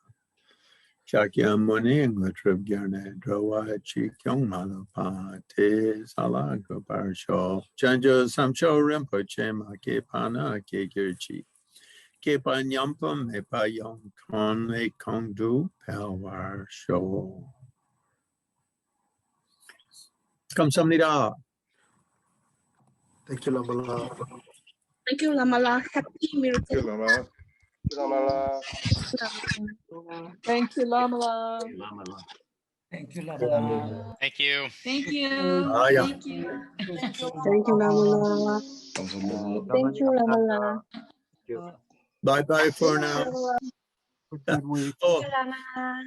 Shakya Muni Ngutrib Gyarne Drawa Chikyong Malapa Te Salaga Parsho Chanjo Samcho Rinpoche Make Pana Ke Girchi Ke Pan Yampam Me Pa Yong Kon Me Kong Du Pelwar Sho. Kamsamnida. Thank you, Lama. Thank you, Lama. Happy miracle. Lama. Lama. Thank you, Lama. Thank you, Lama. Thank you. Thank you. Aya. Thank you. Thank you, Lama. Thank you, Lama. Bye bye for now. Good week. Oh, Lama.